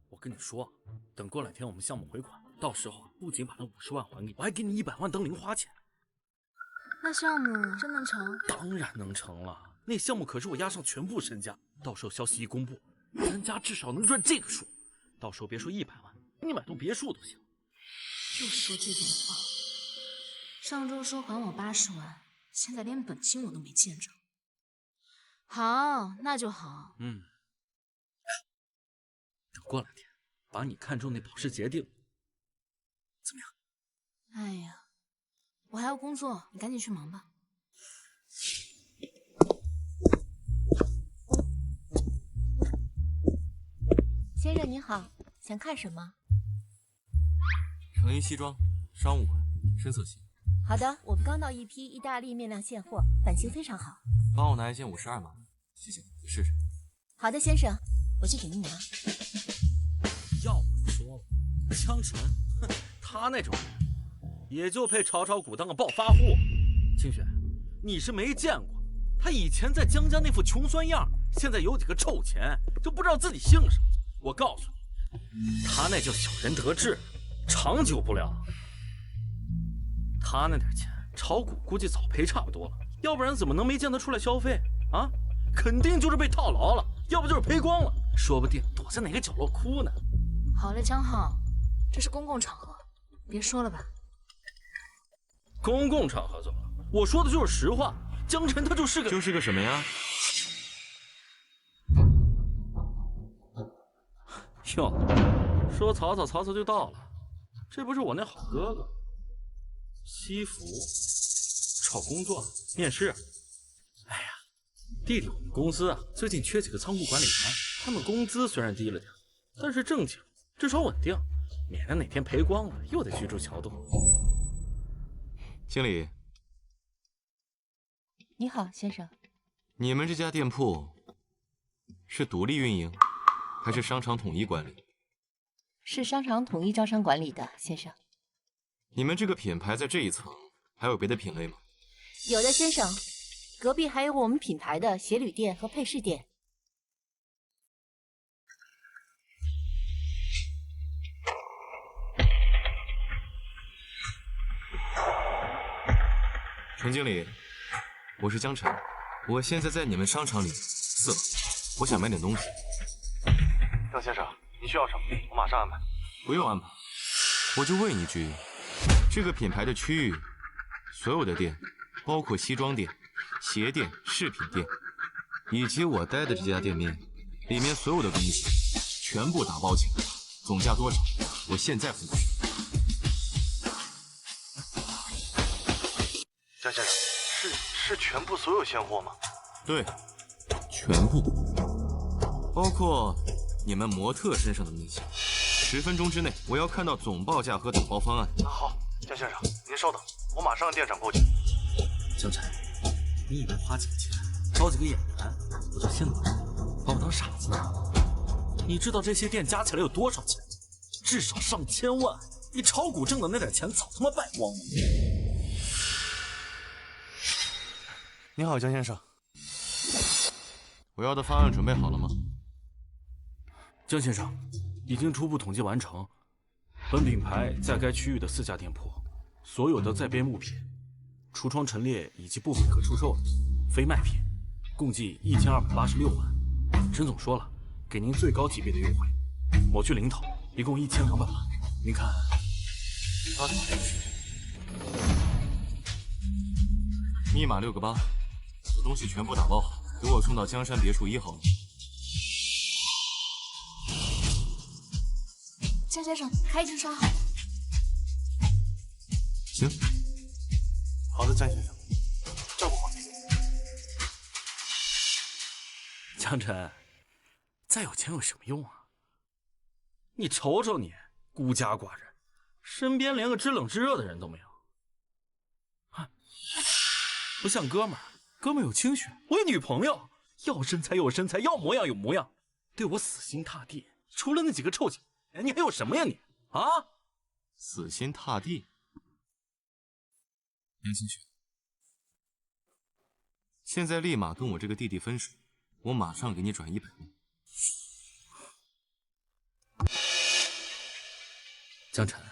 我跟你说，等过2天我们项目回款，到时候不仅把那50万还给你，我还给你100万当零花钱。那项目真能成？当然能成了，那项目可是我押上全部身家，到时候消息一公布，咱家至少能赚这个数。到时候别说100万，你买栋别墅都行。就说这种话，上周说还我80万，现在连本金我都没见着。好，那就好。等过2天，把你看中那保时捷定，怎么样？哎呀，我还要工作，你赶紧去忙吧。先生您好，想看什么？成衣西装，商务款，深色系。好的，我们刚到一批意大利面料现货，版型非常好。帮我拿一件52码，谢谢，试试。好的，先生，我去给您拿。要不说了，江辰，哼，他那种人也就配炒股当个暴发户。清雪，你是没见过，他以前在江家那副穷酸样，现在有几个臭钱，就不知道自己姓什么。我告诉你，他那叫小人得志，长久不了。他那点钱，炒股估计早赔差不多了，要不然怎么能没见他出来消费啊？肯定就是被套牢了，要不就是赔光了，说不定躲在哪个角落哭呢。好了，江浩，这是公共场合，别说了吧。公共场合怎么了？我说的就是实话。江辰他就是个什么呀？哟，说曹操，曹操就到了。这不是我那好哥哥，西服，找工作，面试。哎呀，弟弟，我们公司啊，最近缺几个仓库管理员，他们工资虽然低了点，但是正经，至少稳定，免得哪天赔光了又得居住桥洞。经理，你好，先生。你们这家店铺是独立运营，还是商场统一管理？是商场统一招商管理的，先生。你们这个品牌在这一层还有别的品类吗？有的，先生。隔壁还有我们品牌的鞋履店和配饰店。陈经理，我是江辰，我现在在你们商场里4楼，我想买点东西。江先生，你需要什么？我马上安排。不用安排，我就问一句，这个品牌的区域，所有的店，包括西装店、鞋店、饰品店，以及我待的这家店面，里面所有的东西，全部打包起来，总价多少？我现在付过去。江先生，是全部所有现货吗？对，全部，包括你们模特身上的那些。10分钟之内，我要看到总报价和打包方案。好，江先生，您稍等，我马上让店长过去。江辰，你以为花几个钱招几个演员我就信了？把我当傻子呢？你知道这些店加起来有多少钱？至少上千万。你炒股挣的那点钱早他妈败光了。你好，江先生。我要的方案准备好了吗？江先生，已经初步统计完成。本品牌在该区域的4家店铺，所有的在编物品，橱窗陈列以及部分可出售的非卖品，共计1286万。陈总说了，给您最高级别的优惠，抹去零头，一共1200万。您看，密码6个8，东西全部打包好，给我送到江山别墅1号楼。江先生，开一瓶稍好。行。好的，江先生，照顾好自己。江晨，再有钱有什么用啊？你瞅瞅你，孤家寡人，身边连个知冷知热的人都没有。啊，不像哥们儿，哥们儿有清雪，我有女朋友，要身材有身材，要模样有模样，对我死心塌地。除了那几个臭钱，你还有什么呀你？啊？死心塌地。杨新雪，现在立马跟我这个弟弟分手，我马上给你转100万。江晨，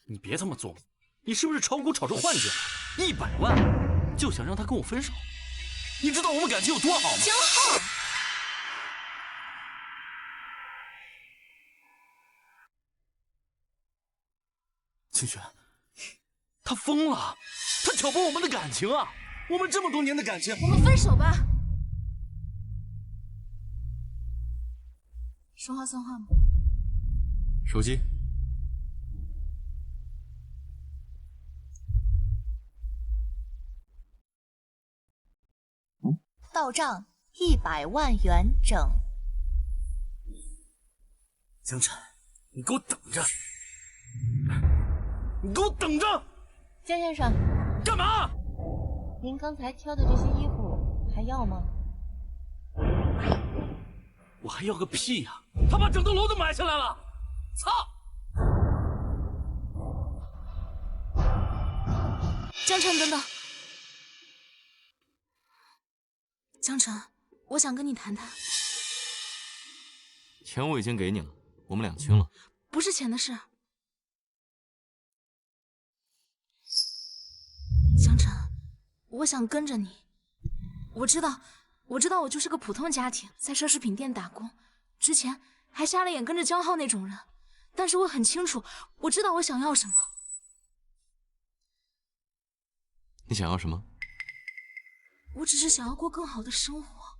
你别他妈做梦，你是不是炒股炒出幻觉了？100万就想让他跟我分手？你知道我们感情有多好吗？江浩，清雪，他疯了，他挑拨我们的感情啊！我们这么多年的感情，我们分手吧。说话算话吗？手机。到账100万元整。江晨，你给我等着！你给我等着！江先生，干嘛？您刚才挑的这些衣服还要吗？我还要个屁呀！他把整栋楼都买下来了！操！江晨，等等。江晨，我想跟你谈谈。钱我已经给你了，我们俩清了。不是钱的事。江晨，我想跟着你。我知道我就是个普通家庭，在奢侈品店打工，之前还瞎了眼跟着江浩那种人。但是我很清楚，我知道我想要什么。你想要什么？我只是想要过更好的生活。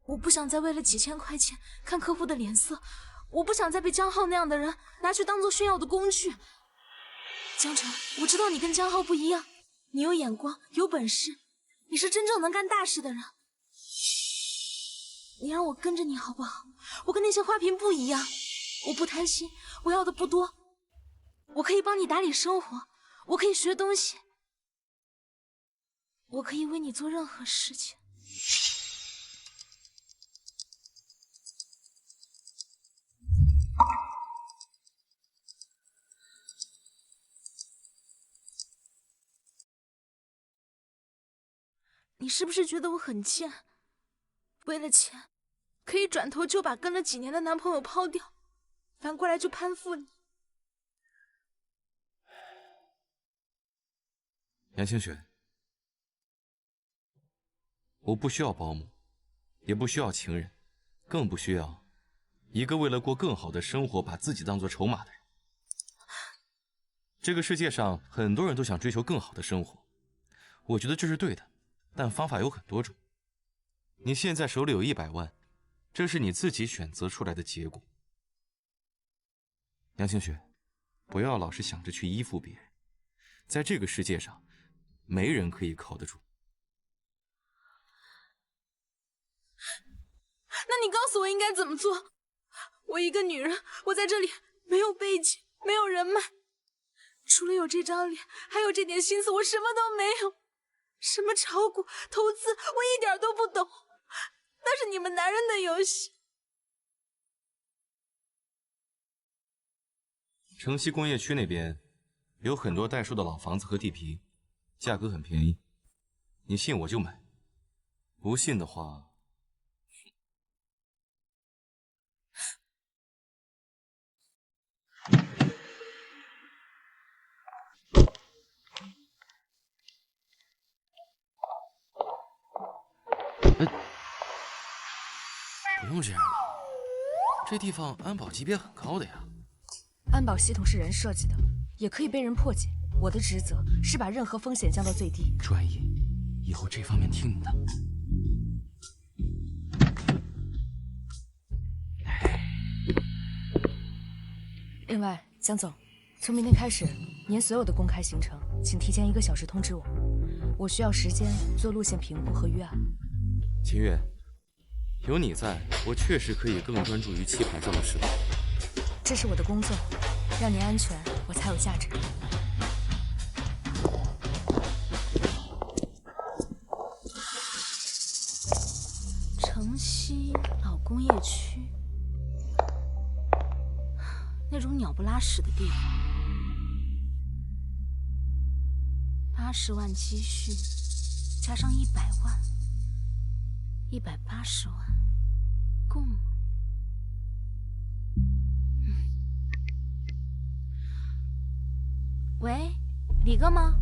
我不想再为了几千块钱看客户的脸色，我不想再被江浩那样的人拿去当做炫耀的工具。江晨，我知道你跟江浩不一样，你有眼光，有本事，你是真正能干大事的人。你让我跟着你好不好？我跟那些花瓶不一样，我不贪心，我要的不多。我可以帮你打理生活，我可以学东西，我可以为你做任何事情。你是不是觉得我很贱？为了钱，可以转头就把跟了几年的男朋友抛掉，反过来就攀附你。杨清雪，我不需要保姆，也不需要情人，更不需要一个为了过更好的生活把自己当作筹码的人。这个世界上很多人都想追求更好的生活，我觉得这是对的，但方法有很多种。你现在手里有100万，这是你自己选择出来的结果。杨清雪，不要老是想着去依附别人，在这个世界上，没人可以靠得住。那你告诉我应该怎么做？我一个女人，我在这里没有背景，没有人脉，除了有这张脸，还有这点心思，我什么都没有。什么炒股、投资，我一点都不懂。那是你们男人的游戏。城西工业区那边有很多待售的老房子和地皮，价格很便宜。你信我就买，不信的话，不用这样吧，这地方安保级别很高的呀。安保系统是人设计的，也可以被人破解。我的职责是把任何风险降到最低。专业，以后这方面听你的。另外，江总，从明天开始，您所有的公开行程，请提前1个小时通知我，我需要时间做路线评估和预案。秦月，有你在，我确实可以更专注于棋盘上的事情。这是我的工作，让您安全，我才有价值。城西老工业区，那种鸟不拉屎的地方。80万积蓄，加上100万，180万，共。喂，李哥吗？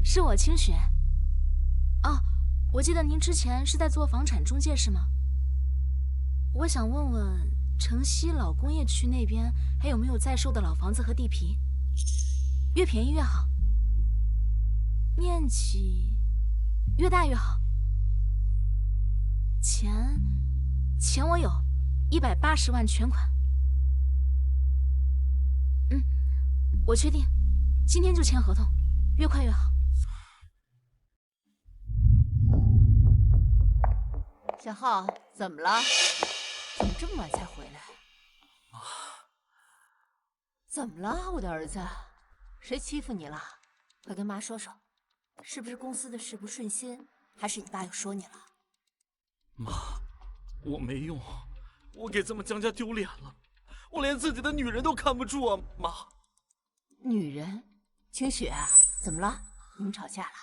是我清雪。哦，我记得您之前是在做房产中介是吗？我想问问城西老工业区那边还有没有在售的老房子和地皮，越便宜越好，面积越大越好。钱我有，180万全款。我确定，今天就签合同，越快越好。小浩，怎么了？怎么这么晚才回来？怎么了，我的儿子？谁欺负你了？快跟妈说说，是不是公司的事不顺心，还是你爸又说你了？妈，我没用，我给咱们江家丢脸了，我连自己的女人都看不住啊，妈。女人？清雪啊，怎么了？你们吵架了？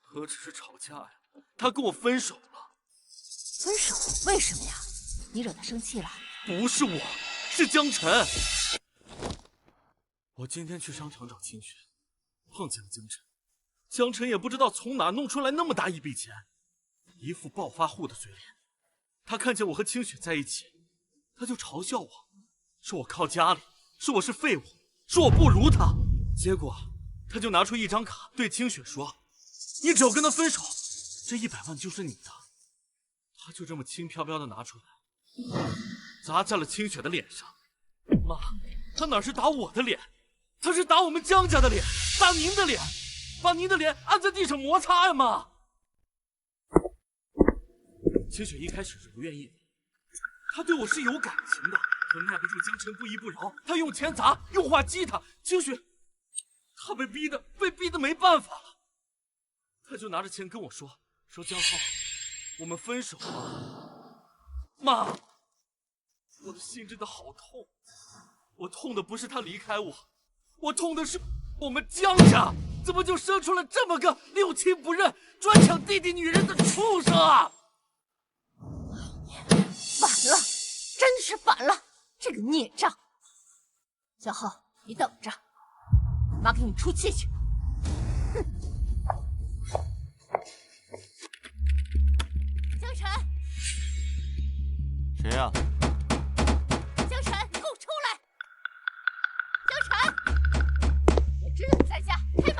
何止是吵架呀，他跟我分手了。分手？为什么呀？你惹他生气了？不是我，是江晨。我今天去商场找清雪，碰见了江晨。江晨也不知道从哪弄出来那么大一笔钱，一副暴发户的嘴脸。他看见我和清雪在一起，他就嘲笑我，说我靠家里，说我是废物，说我不如他。结果他就拿出一张卡对清雪说：“你只要跟他分手，这100万就是你的。”他就这么轻飘飘的拿出来，砸在了清雪的脸上。妈，他哪是打我的脸，他是打我们江家的脸，打您的脸，把您的脸按在地上摩擦呀，妈。清雪一开始是不愿意的，她对我是有感情的，可耐不住江晨不依不饶，他用钱砸，用话激她，清雪，她被逼的没办法了，他就拿着钱跟我说江浩，我们分手吧。妈，我的心真的好痛，我痛的不是他离开我，我痛的是我们江家怎么就生出了这么个六亲不认、专抢弟弟女人的畜生啊！反了，真是反了！这个孽障！小浩，你等着，妈给你出气去！哼！江晨，谁呀？江晨，你给我出来！江晨，我知道你在家，开门！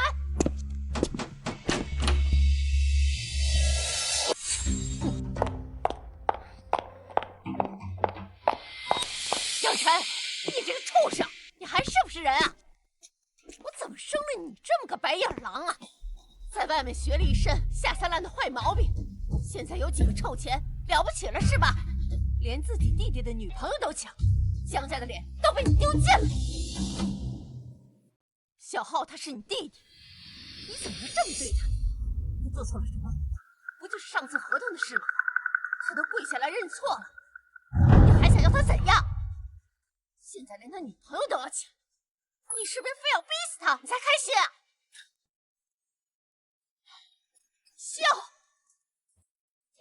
江晨，你这个畜生，你还是不是人啊？我怎么生了你这么个白眼狼啊？在外面学了一身下三滥的坏毛病，现在有几个臭钱了不起了是吧？连自己弟弟的女朋友都抢，江家的脸都被你丢尽了。小浩他是你弟弟，你怎么能这么对他？他做错了什么？不就是上次合同的事吗？他都跪下来认错了，你还想要他怎样？现在连他女朋友都要抢，你是不是非要逼死他你才开心啊？笑！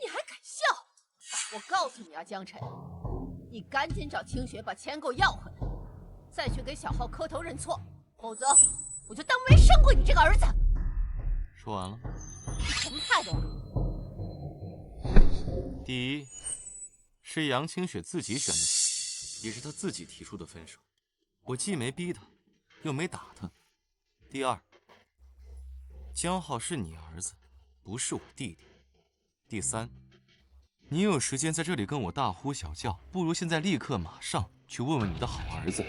你还敢笑？我告诉你啊，江晨，你赶紧找清雪把钱给我要回来，再去给小浩磕头认错，否则我就当没生过你这个儿子。说完了。什么态度啊？第一，是杨清雪自己选的题，也是她自己提出的分手。我既没逼她，又没打她。第二，江浩是你儿子，不是我弟弟。第三，你有时间在这里跟我大呼小叫，不如现在立刻马上去问问你的好儿子，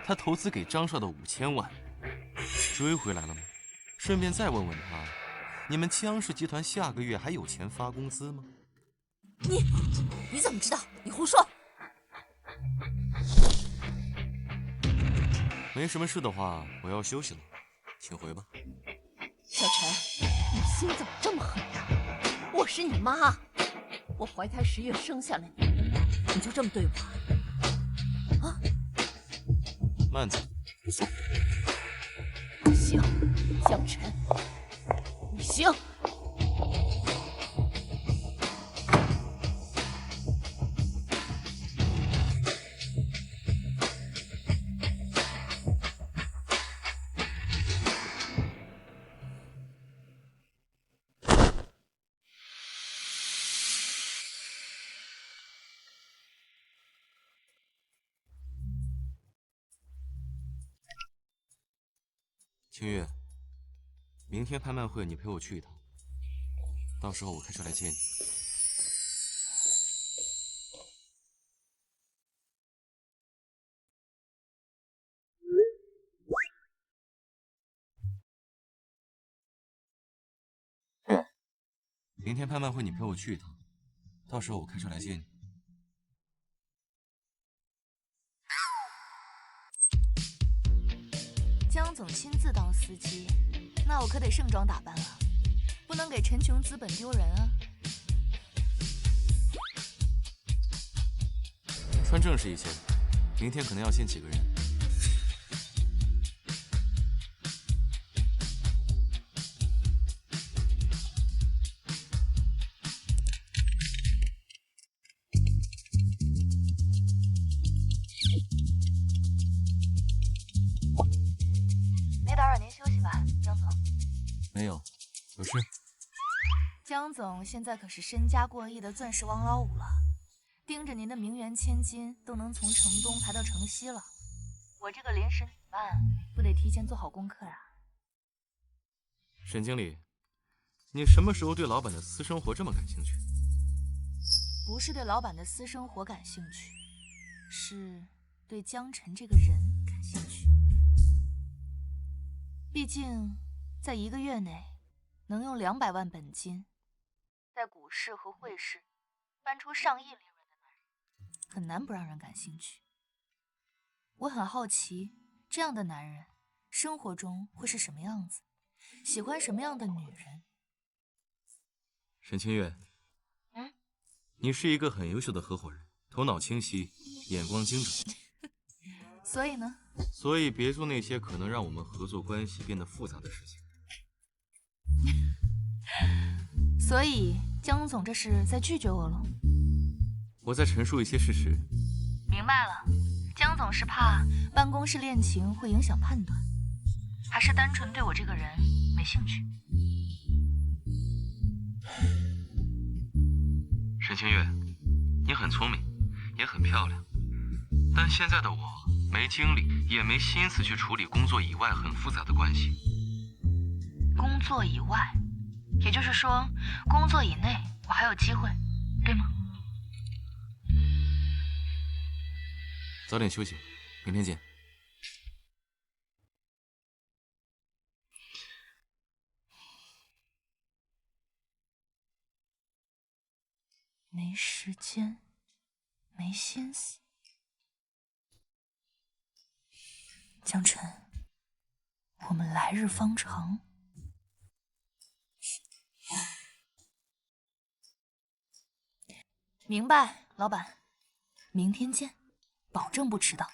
他投资给张少的5000万追回来了吗？顺便再问问他，你们江氏集团下个月还有钱发工资吗？你怎么知道？你胡说！没什么事的话，我要休息了，请回吧。小陈，你心怎么这么狠呀？我是你妈，我怀胎10月生下了你，你就这么对我？啊？慢走。不行，江晨，不行。清月，明天拍卖会你陪我去一趟，到时候我开车来接你。明天拍卖会你陪我去一趟，到时候我开车来接你。江总亲自当司机，那我可得盛装打扮了，不能给陈琼资本丢人啊。穿正式一些，明天可能要见几个人。没有，有事。江总现在可是身家过亿的钻石王老五了，盯着您的名媛千金都能从城东排到城西了。我这个临时女伴不得提前做好功课啊。沈经理，你什么时候对老板的私生活这么感兴趣？不是对老板的私生活感兴趣，是对江晨这个人感兴趣。毕竟在1个月内能用200万本金，在股市和汇市翻出上亿利润的男人，很难不让人感兴趣。我很好奇，这样的男人生活中会是什么样子，喜欢什么样的女人？沈清月，你是一个很优秀的合伙人，头脑清晰，眼光精准。所以呢？所以别做那些可能让我们合作关系变得复杂的事情。所以江总这是在拒绝我了？我在陈述一些事实。明白了，江总是怕办公室恋情会影响判断，还是单纯对我这个人没兴趣？沈清月，你很聪明，也很漂亮，但现在的我没精力，也没心思去处理工作以外很复杂的关系。工作以外，也就是说，工作以内我还有机会，对吗？早点休息，明天见。没时间，没心思。江晨，我们来日方长。明白，老板，明天见，保证不迟到。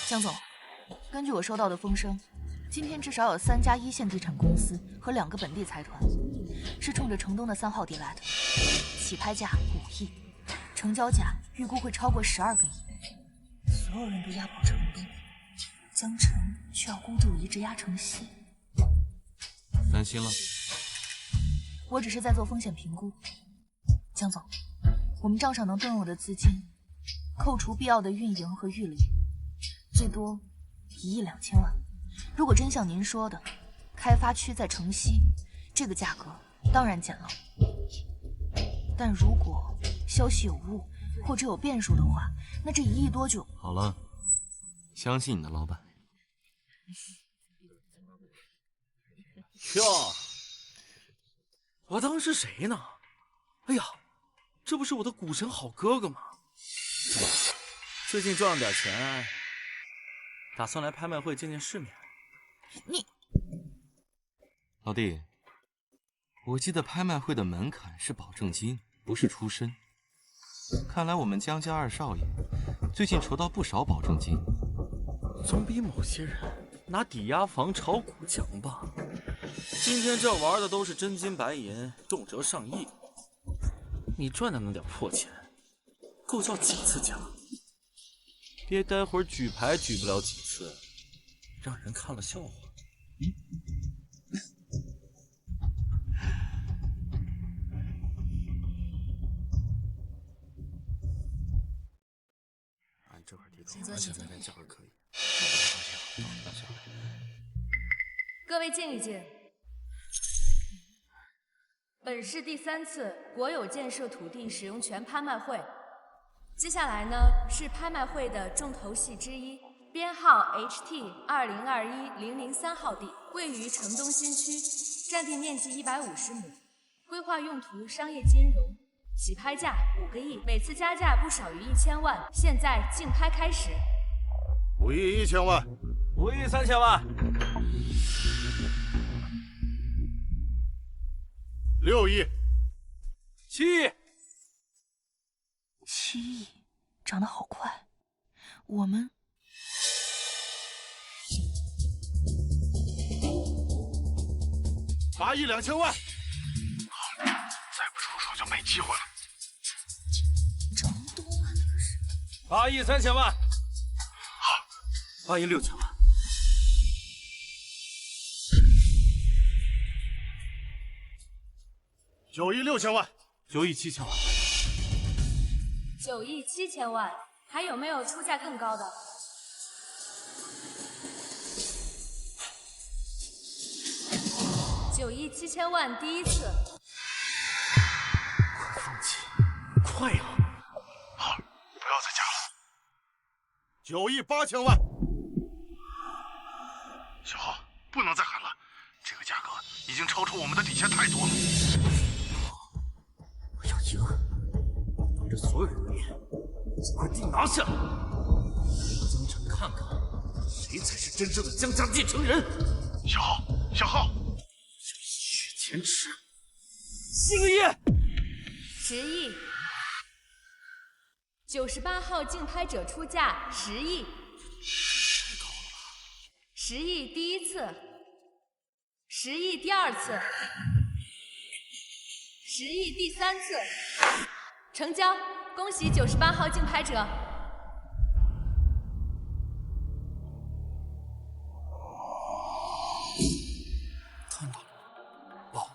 江总，根据我收到的风声，今天至少有3家1线地产公司和2个本地财团，是冲着城东的3号地来的，起拍价5亿，成交价预估会超过12个亿。所有人都押跑城东，江晨却要孤注一掷押城西。担心了？我只是在做风险评估。江总，我们账上能动用的资金，扣除必要的运营和预留，最多1亿2千万。如果真像您说的，开发区在城西，这个价格当然简陋。但如果消息有误，或者有变数的话，那这1亿多就……好了，相信你的老板。哟，我当是谁呢？哎呀，这不是我的股神好哥哥吗？怎么，最近赚了点钱，打算来拍卖会见见世面？你，老弟，我记得拍卖会的门槛是保证金，不是出身。看来我们江家二少爷最近筹到不少保证金，总比某些人拿抵押房炒股强吧？今天这玩的都是真金白银，动辄上亿。你赚的那点破钱，够叫几次家？别待会儿举牌举不了几次，让人看了笑话。按这块地图，而且那边价格可以。各位静一静。本市第3次国有建设土地使用权拍卖会，接下来呢是拍卖会的重头戏之一，编号 HT2021-003号地，位于城东新区，占地面积150亩，规划用途商业金融，起拍价5个亿，每次加价不少于1000万。现在竞拍开始。5亿1千万，5亿3千万，6亿，7亿，7亿，涨得好快。我们8亿2千万，再不出手就没机会了。涨多啊，这可是。8亿3千万，好，8亿6千万。9亿6千万，9亿7千万，9亿7千万，还有没有出价更高的？9亿7千万，第1次。快放弃，快呀！好，不要再加了。9亿8千万，小浩，不能再喊了，这个价格已经超出我们的底线太多了。要赢，当着所有人的面，把块地拿下，让江城看看谁才是真正的江家继承人。小浩，小浩，血钱池，7个亿，10亿，98号竞拍者出价10亿，太高了吧，10亿第1次，10亿第2次。10亿第3次，成交！恭喜98号竞拍者。看到了，暴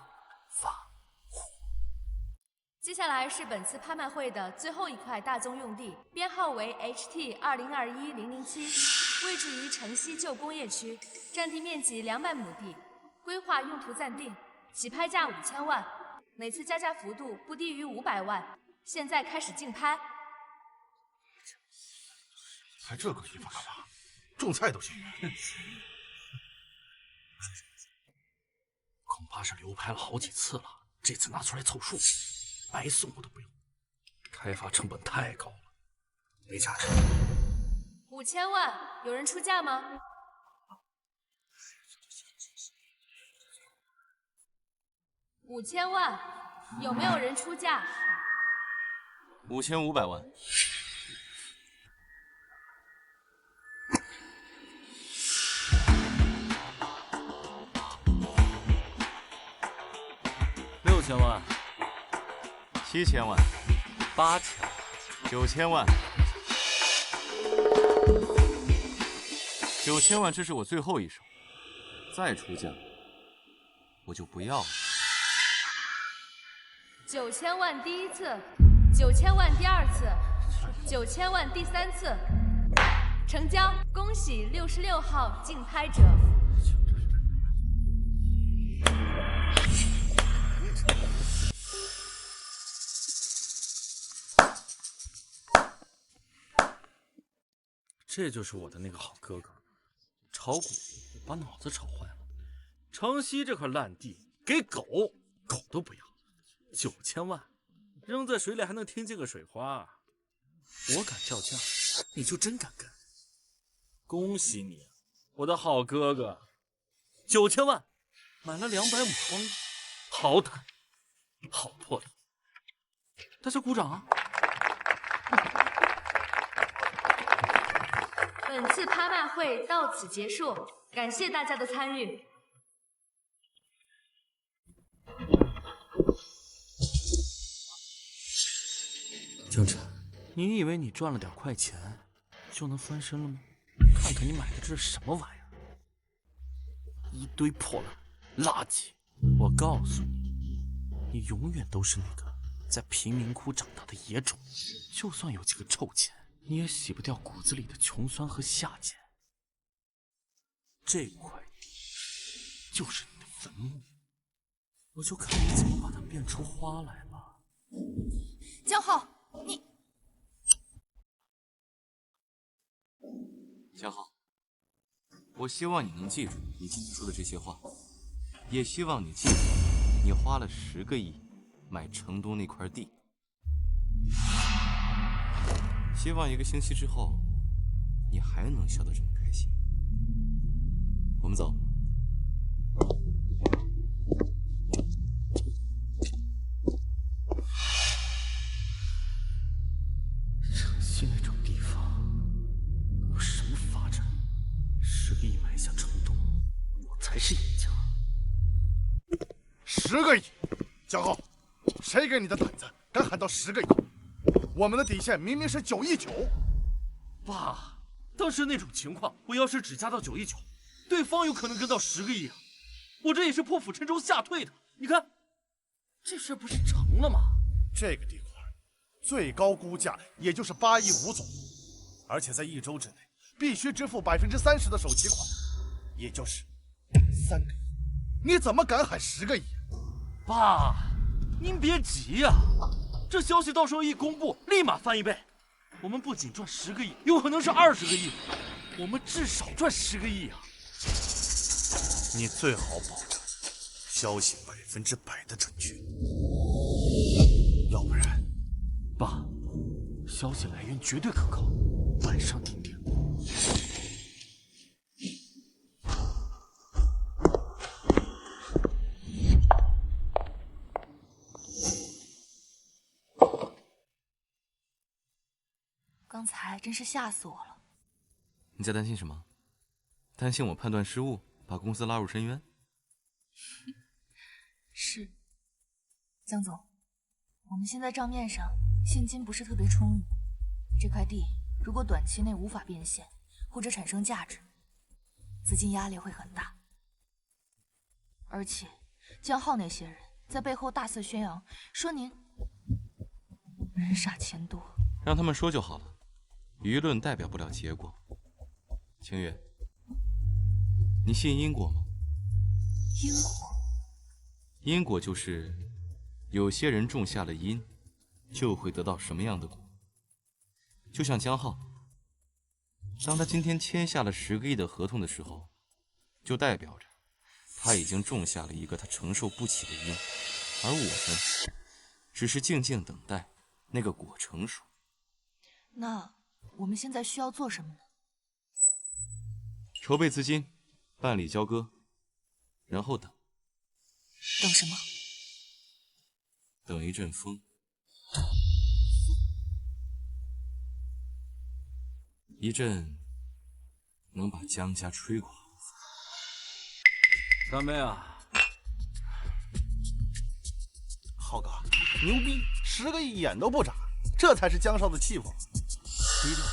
发户。接下来是本次拍卖会的最后一块大宗用地，编号为 HT2021-007，位置于城西旧工业区，占地面积200亩地，规划用途暂定，起拍价5000万。每次加价幅度不低于500万，现在开始竞拍。拍这个地方干嘛？种菜都行。恐怕是流拍了好几次了，这次拿出来凑数，白送我都不用。开发成本太高了，没价值。5000万，有人出价吗？5000万，有没有人出价？5500万。6000万，7000万，8000万，9000万，9000万，这是我最后一手，再出价我就不要了。 9000万第1次9000万第二次，9000万第三次，成交！恭喜66号竞拍者。这就是我的那个好哥哥，炒股把脑子炒坏了。城西这块烂地给狗都不要，9000万扔在水里还能听见个水花。我敢叫价，你就真敢跟？恭喜你，我的好哥哥，9000万买了200亩荒地，好坦，好魄力。大家鼓掌啊！本次拍卖会到此结束，感谢大家的参与。江晨，你以为你赚了点快钱就能翻身了吗？看看你买的这是什么玩意儿，一堆破烂垃圾！我告诉你，你永远都是那个在贫民窟长大的野种，就算有几个臭钱，你也洗不掉骨子里的穷酸和下贱。这块地就是你的坟墓，我就看你怎么把它变出花来吧。江浩，你江浩，我希望你能记住你今天说的这些话，也希望你记住你花了10个亿买城东那块地。希望1个星期之后，你还能笑得这么开心。我们走。城西那种地方有什么发展？10个亿买下城东，我才是赢家。10个亿，江浩，谁给你的胆子，敢喊到10个亿？我们的底线明明是9亿9。爸，当时那种情况，我要是只加到9亿9，对方有可能跟到10个亿啊！我这也是破釜沉舟吓退的。你看，这事不是成了吗？这个地块最高估价也就是8亿5左右，而且在1周之内必须支付30%的首期款，也就是3个亿。你怎么敢喊10个亿？爸，您别急呀，这消息到时候一公布，立马翻1倍。我们不仅赚10个亿，有可能是20个亿，我们至少赚10个亿啊！你最好保证消息100%的准确，要不然，爸，消息来源绝对可靠，晚上停电。刚才真是吓死我了。你在担心什么？担心我判断失误，把公司拉入深渊？是，江总，我们现在账面上现金不是特别充裕，这块地如果短期内无法变现或者产生价值，资金压力会很大。而且江浩那些人在背后大肆宣扬说您人傻钱多，让他们说就好了，舆论代表不了结果。清月，你信因果吗？因果？因果就是有些人种下了因，就会得到什么样的果。就像江浩，当他今天签下了10个亿的合同的时候，就代表着他已经种下了一个他承受不起的因，而我们只是静静等待那个果成熟。那我们现在需要做什么呢？筹备资金，办理交割，然后等。等什么？等一阵风。一阵能把江家吹垮。干杯啊！浩哥，牛逼！10个亿眼都不眨，这才是江少的气魄。低调，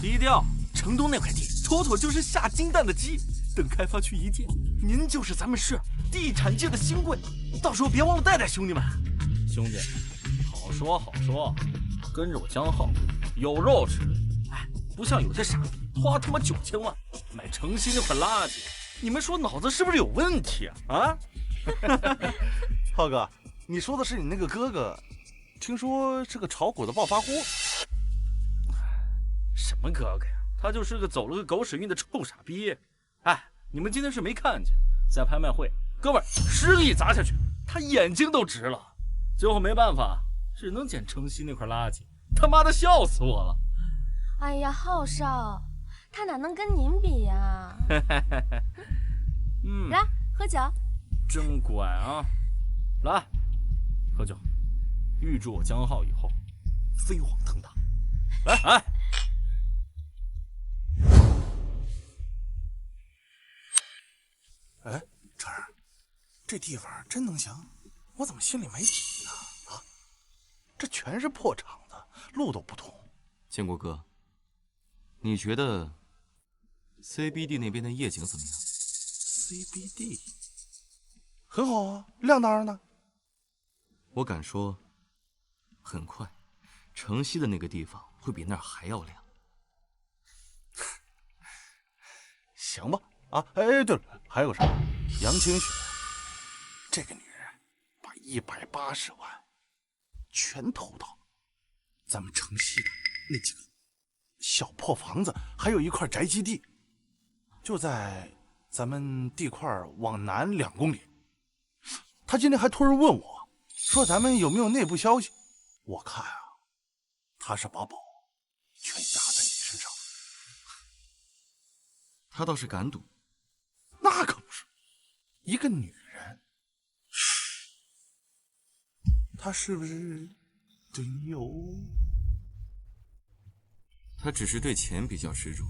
低调。城东那块地，妥妥就是下金蛋的鸡。等开发区一建，您就是咱们市地产界的新贵，到时候别忘了带带兄弟们。兄弟，好好说好说，跟着我江浩，有肉吃。哎，不像有些傻逼花他妈9000万买城西那块垃圾，你们说脑子是不是有问题啊？啊？浩哥，你说的是你那个哥哥，听说是个炒股的暴发户。什么哥哥呀？他就是个走了个狗屎运的臭傻逼。哎，你们今天是没看见，在拍卖会，哥们儿10个亿砸下去，他眼睛都直了。最后没办法，只能捡城西那块垃圾。他妈的，笑死我了！哎呀，浩少，他哪能跟您比呀？来喝酒。真乖啊！来，喝酒，预祝我江浩以后飞黄腾达。来，哎。哎，晨儿，这地方真能行？我怎么心里没底呢？啊，这全是破厂子，路都不通。建国哥，你觉得 CBD 那边的夜景怎么样 ？CBD 很好啊，亮当然的。我敢说，很快，城西的那个地方会比那儿还要亮。行吧。啊，哎，对了，还有啥？杨清雪这个女人把180万全投到咱们城西的那几个小破房子，还有一块宅基地，就在咱们地块往南2公里。她今天还突然问我，说咱们有没有内部消息？我看啊，她是把宝全压在你身上。她倒是敢赌。那可不是，一个女人，她是不是对你有？她只是对钱比较执着，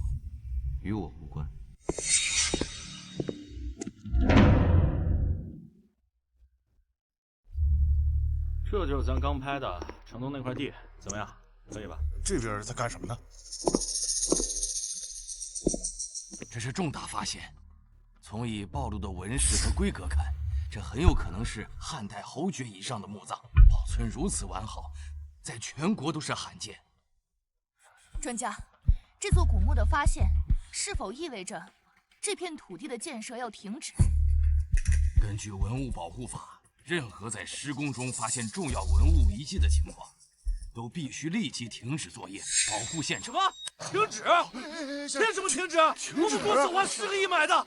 与我无关。这就是咱刚拍的城东那块地，怎么样？可以吧？这边在干什么呢？这是重大发现。从已暴露的纹饰和规格看，这很有可能是汉代侯爵以上的墓葬，保存如此完好，在全国都是罕见。专家，这座古墓的发现是否意味着这片土地的建设要停止？根据文物保护法，任何在施工中发现重要文物遗迹的情况，都必须立即停止作业，保护现场。什么？停止？凭什么停止？我们公司花10个亿买的。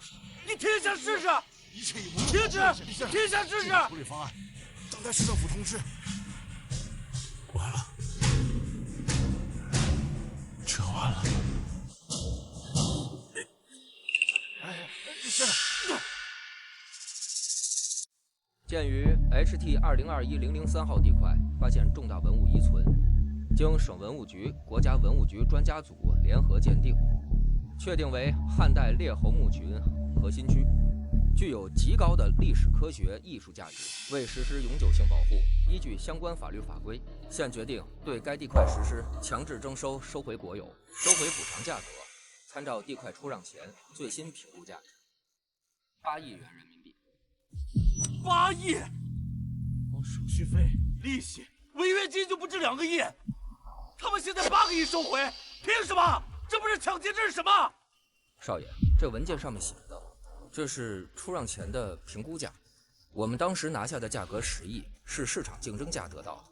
你停下试试！一切以停止！停下试试！处理方案等待市政府通知。完了，全完了。是。鉴于 HT2021-003号地块发现重大文物遗存，经省文物局、国家文物局专家组联合鉴定，确定为汉代列侯墓群核心区，具有极高的历史科学艺术价值。为实施永久性保护，依据相关法律法规，现决定对该地块实施强制征收、收回国有、收回补偿价格，参照地块出让前最新评估价值，8亿元人民币。8亿！光手续费、利息、违约金就不止2个亿，他们现在8个亿收回，凭什么？这不是抢劫，这是什么？少爷，这文件上面写的，这是出让前的评估价。我们当时拿下的价格10亿，是市场竞争价得到的，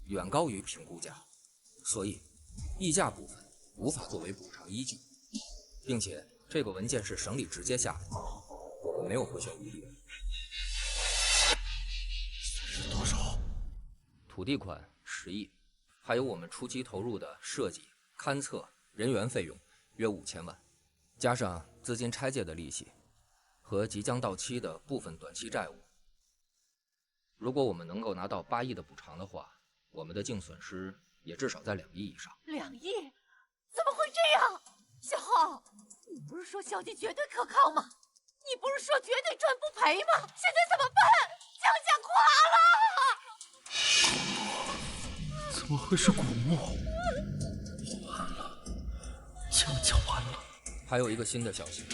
远高于评估价，所以溢价部分无法作为补偿依据，并且这个文件是省里直接下的，我们没有回旋余地。是多少？土地款10亿，还有我们初期投入的设计、勘测、人员费用约5000万，加上资金拆借的利息和即将到期的部分短期债务。如果我们能够拿到8亿的补偿的话，我们的净损失也至少在2亿以上。2亿？怎么会这样？小浩，你不是说小弟绝对可靠吗？你不是说绝对赚不赔吗？现在怎么办？江家垮了！怎么会是古墓？完了，江家完了。还有一个新的消息，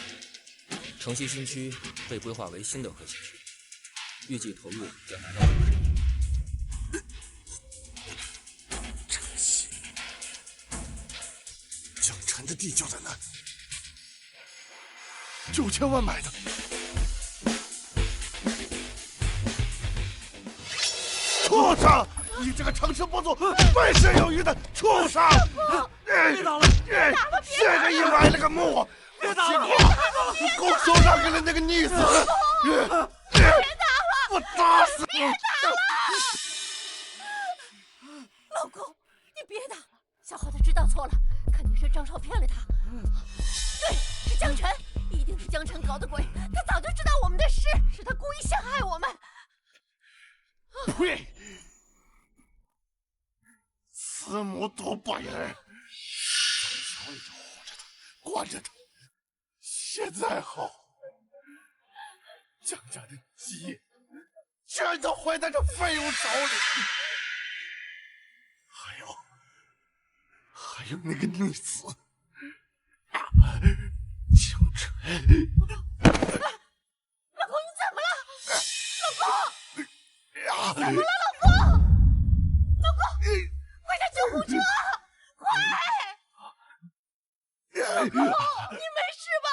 城西新区被规划为新的核心区，预计投入要达到50亿。地就在那里，9000万买的。畜生！你这个成事不足、败事有余的畜生！别打了！这个一买了个墓，别打了！你拱手让给了那个逆子！别打了！我打死你！老公，你别打了，小豪他知道错了，肯定是张少骗了他。对，是江晨，一定是江晨搞的鬼，他早就知道我们的事，是他故意陷害我们。呸！慈母多败儿，从小你就护着他，惯着他，现在好，江家的基业全都坏在这废物手里。还有那个逆子，江晨。老公，你怎么了？老公，怎么了，老公？老公，快叫救护车！快！老公，你没事吧？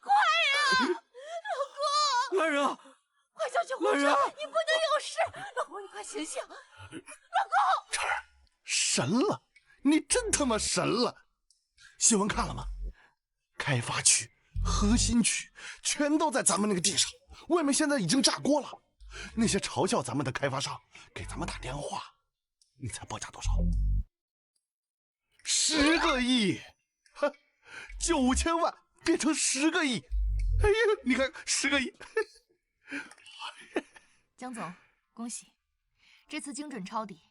快呀！老公，来人啊！快叫救护车！你不能有事！老公，你快醒醒！老公，晨儿，神了！你真他妈神了！新闻看了吗？开发区、核心区全都在咱们那个地上，外面现在已经炸锅了。那些嘲笑咱们的开发商给咱们打电话，你猜报价多少？10个亿！9000万变成10个亿！哎呀，你看10个亿！江总，恭喜，这次精准抄底，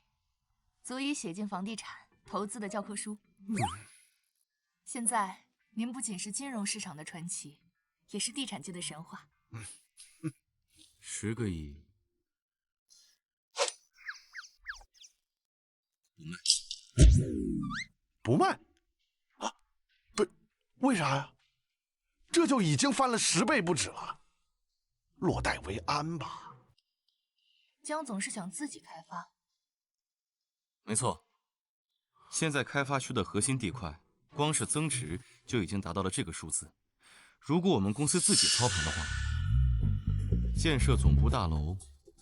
足以写进房地产投资的教科书。现在您不仅是金融市场的传奇，也是地产界的神话。10个亿，不卖啊？不，为啥呀？这就已经翻了10倍不止了，落袋为安吧。江总是想自己开发？没错。现在开发区的核心地块，光是增值就已经达到了这个数字。如果我们公司自己操盘的话，建设总部大楼、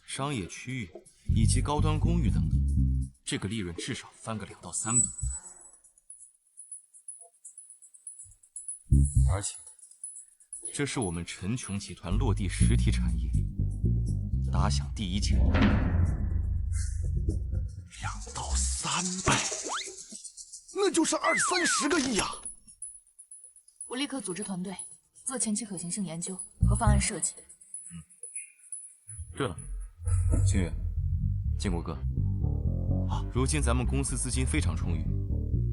商业区域以及高端公寓等等，这个利润至少翻个2到3倍。而且，这是我们陈琼集团落地实体产业打响第一箭。2到3倍，那就是20-30个亿啊！我立刻组织团队做前期可行性研究和方案设计。对了，星月、建国哥，如今咱们公司资金非常充裕，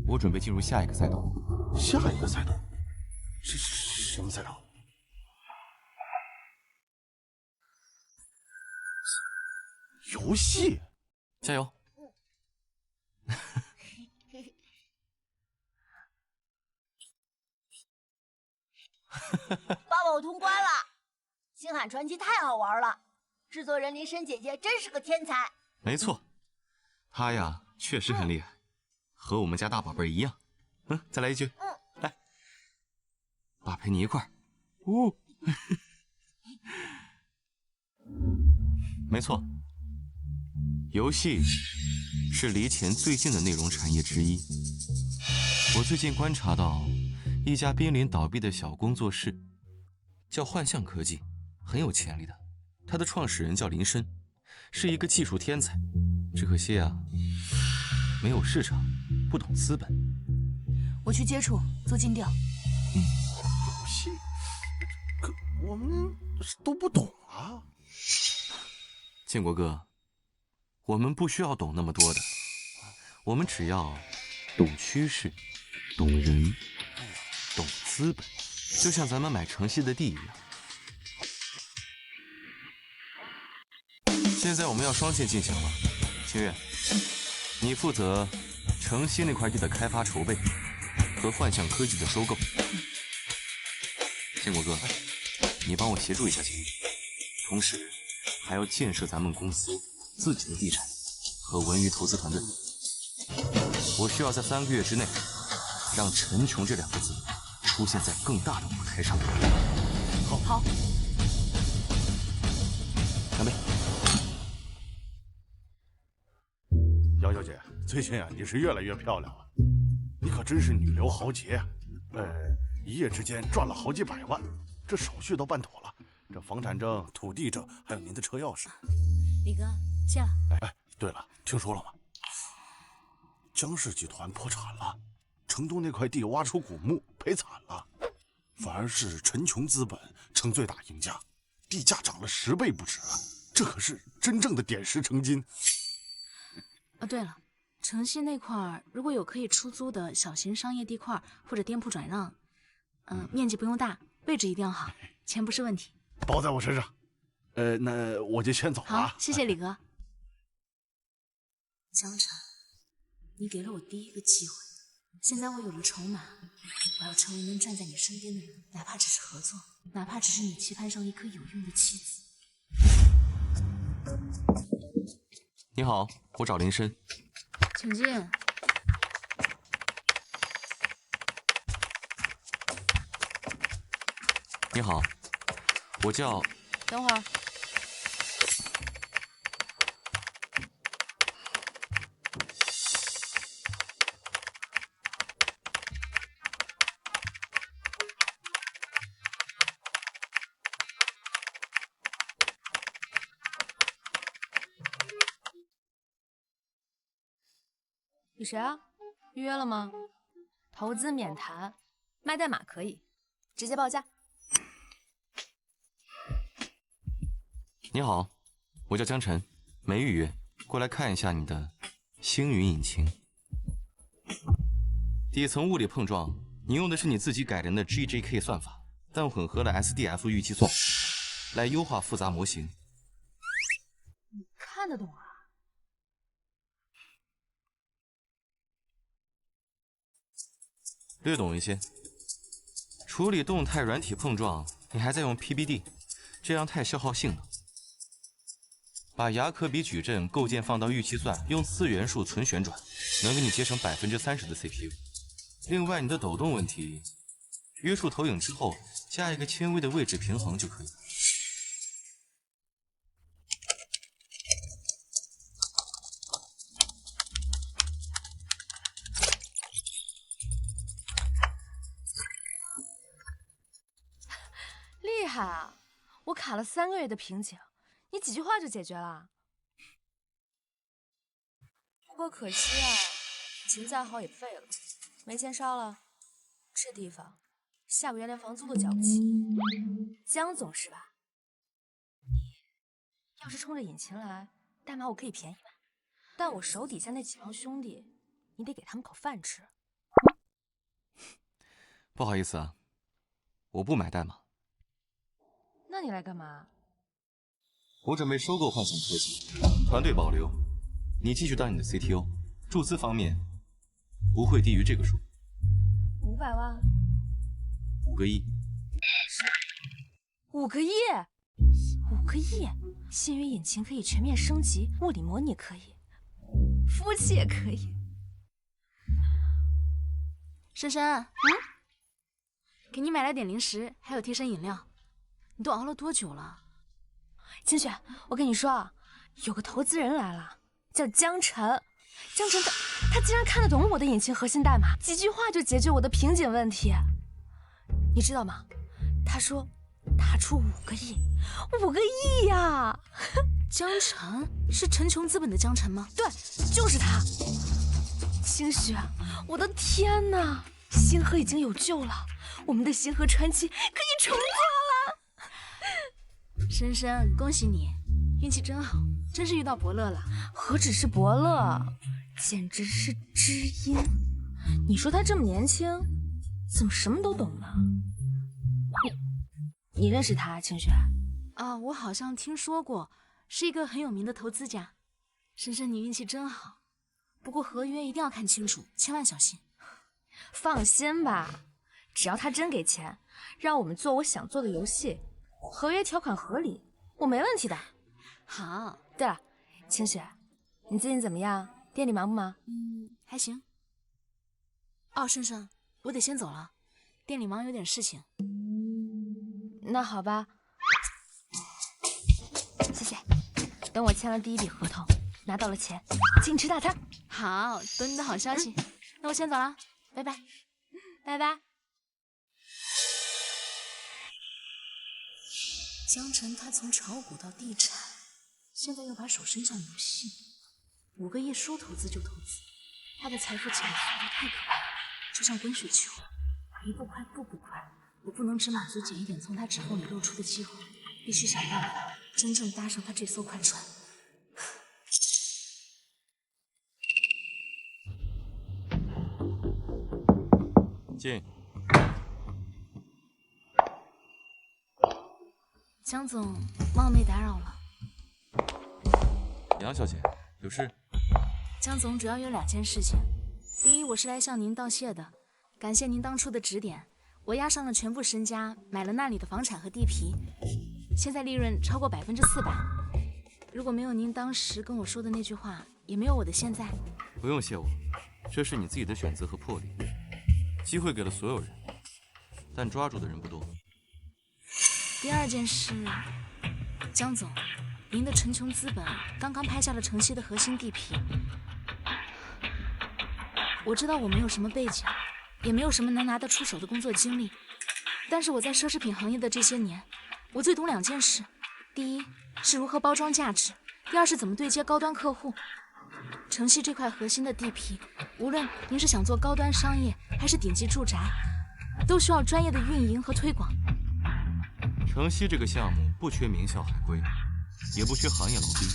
我准备进入下一个赛道。下一个赛道？是什么赛道？游戏？加油！爸爸，我通关了！星海传奇太好玩了，制作人林深姐姐真是个天才。没错，她呀确实很厉害，和我们家大宝贝一样。再来一句。来，爸陪你一块儿。没错，游戏是离钱最近的内容产业之一。我最近观察到一家濒临倒闭的小工作室，叫幻象科技，很有潜力的。它的创始人叫林深，是一个技术天才，只可惜啊，没有市场，不懂资本。我去接触做尽调。游戏？可我们都不懂啊。建国哥，我们不需要懂那么多的，我们只要懂趋势，懂人，懂资本，就像咱们买城西的地一样。现在我们要双线进行了，清月，你负责城西那块地的开发筹备和幻象科技的收购。建国哥，你帮我协助一下清月，同时还要建设咱们公司自己的地产和文娱投资团队。我需要在3个月之内让陈琼这2个字出现在更大的舞台上。好。干杯！姚小姐，最近啊，你是越来越漂亮了，你可真是女流豪杰啊！一夜之间赚了好几百万，这手续都办妥了，这房产证、土地证，还有您的车钥匙。李哥，谢了。对了，听说了吗？江氏集团破产了，成都那块地挖出古墓，赔惨了，反而是陈琼资本成最大赢家，地价涨了10倍不止啊！这可是真正的点石成金。对了，城西那块如果有可以出租的小型商业地块或者店铺转让，面积不用大，位置一定要好，钱不是问题。包在我身上。那我就先走了。好，谢谢李哥。江辰，你给了我第一个机会，现在我有了筹码，我要成为能站在你身边的人，哪怕只是合作，哪怕只是你棋盘上一颗有用的棋子。你好，我找林深。请进。你好，我叫……等会儿。你谁啊？预约了吗？投资免谈，卖代码可以，直接报价。你好，我叫江辰，没预约，过来看一下你的星云引擎。底层物理碰撞，你用的是你自己改良的 GJK 算法，但混合了 SDF 预计算来优化复杂模型。你看得懂啊？略懂一些。处理动态软体碰撞，你还在用 PBD， 这样太消耗性了。把雅可比矩阵构建放到预期算，用4元数存旋转，能给你节省30%的 CPU。另外，你的抖动问题，约束投影之后加一个纤维的位置平衡就可以了。厉害啊！我卡了3个月的瓶颈，你几句话就解决了。不过可惜啊，琴再好也废了，没钱烧了。这地方下个月连房租都交不起。江总是吧？你要是冲着引擎来，代码我可以便宜买，但我手底下那几帮兄弟，你得给他们口饭吃。不好意思啊，我不买代码。那你来干嘛？我准备收购幻想科技，团队保留，你继续当你的 CTO， 注资方面不会低于这个数。500万？5个亿。5个亿？5个亿！星云引擎可以全面升级，物理模拟可以，服务器也可以。珊珊，给你买了点零食，还有贴身饮料。你都熬了多久了？清雪，我跟你说啊，有个投资人来了，叫江辰。江辰他竟然看得懂我的引擎核心代码，几句话就解决我的瓶颈问题。你知道吗？他说他出5个亿，5个亿呀！江辰是陈琼资本的江辰吗？对，就是他。清雪，我的天哪！星河已经有救了，我们的星河传奇可以重做了。珊珊，恭喜你，运气真好，真是遇到伯乐了。何止是伯乐，简直是知音。你说他这么年轻，怎么什么都懂呢？你认识他，清雪？啊，我好像听说过，是一个很有名的投资家。珊珊，你运气真好，不过合约一定要看清楚，千万小心。放心吧，只要他真给钱，让我们做我想做的游戏，合约条款合理，我没问题的。好，对了，清雪，你最近怎么样？店里忙不忙？还行。哦，珊珊，我得先走了，店里忙有点事情。那好吧，谢谢。等我签了第一笔合同，拿到了钱，请吃大餐。好，等你的好消息。那我先走了，拜拜，拜拜。江辰他从炒股到地产，现在又把手伸向游戏，5个亿说投资就投资，他的财富潜力速度太可怕了，就像滚雪球，一步快步步快。我不能只满足捡一点从他指缝里露出的机会，必须想办法真正搭上他这艘快船。进。江总，冒昧打扰了。杨小姐，有事？江总，主要有2件事情。第一，我是来向您道谢的，感谢您当初的指点。我押上了全部身家，买了那里的房产和地皮，现在利润超过400%。如果没有您当时跟我说的那句话，也没有我的现在。不用谢我，这是你自己的选择和魄力。机会给了所有人，但抓住的人不多。第2件事，江总，您的陈琼资本刚刚拍下了城西的核心地皮。我知道我没有什么背景，也没有什么能拿得出手的工作经历，但是我在奢侈品行业的这些年，我最懂2件事：第一是如何包装价值，第2是怎么对接高端客户。城西这块核心的地皮，无论您是想做高端商业还是顶级住宅，都需要专业的运营和推广。城西这个项目不缺名校海归，也不缺行业老兵。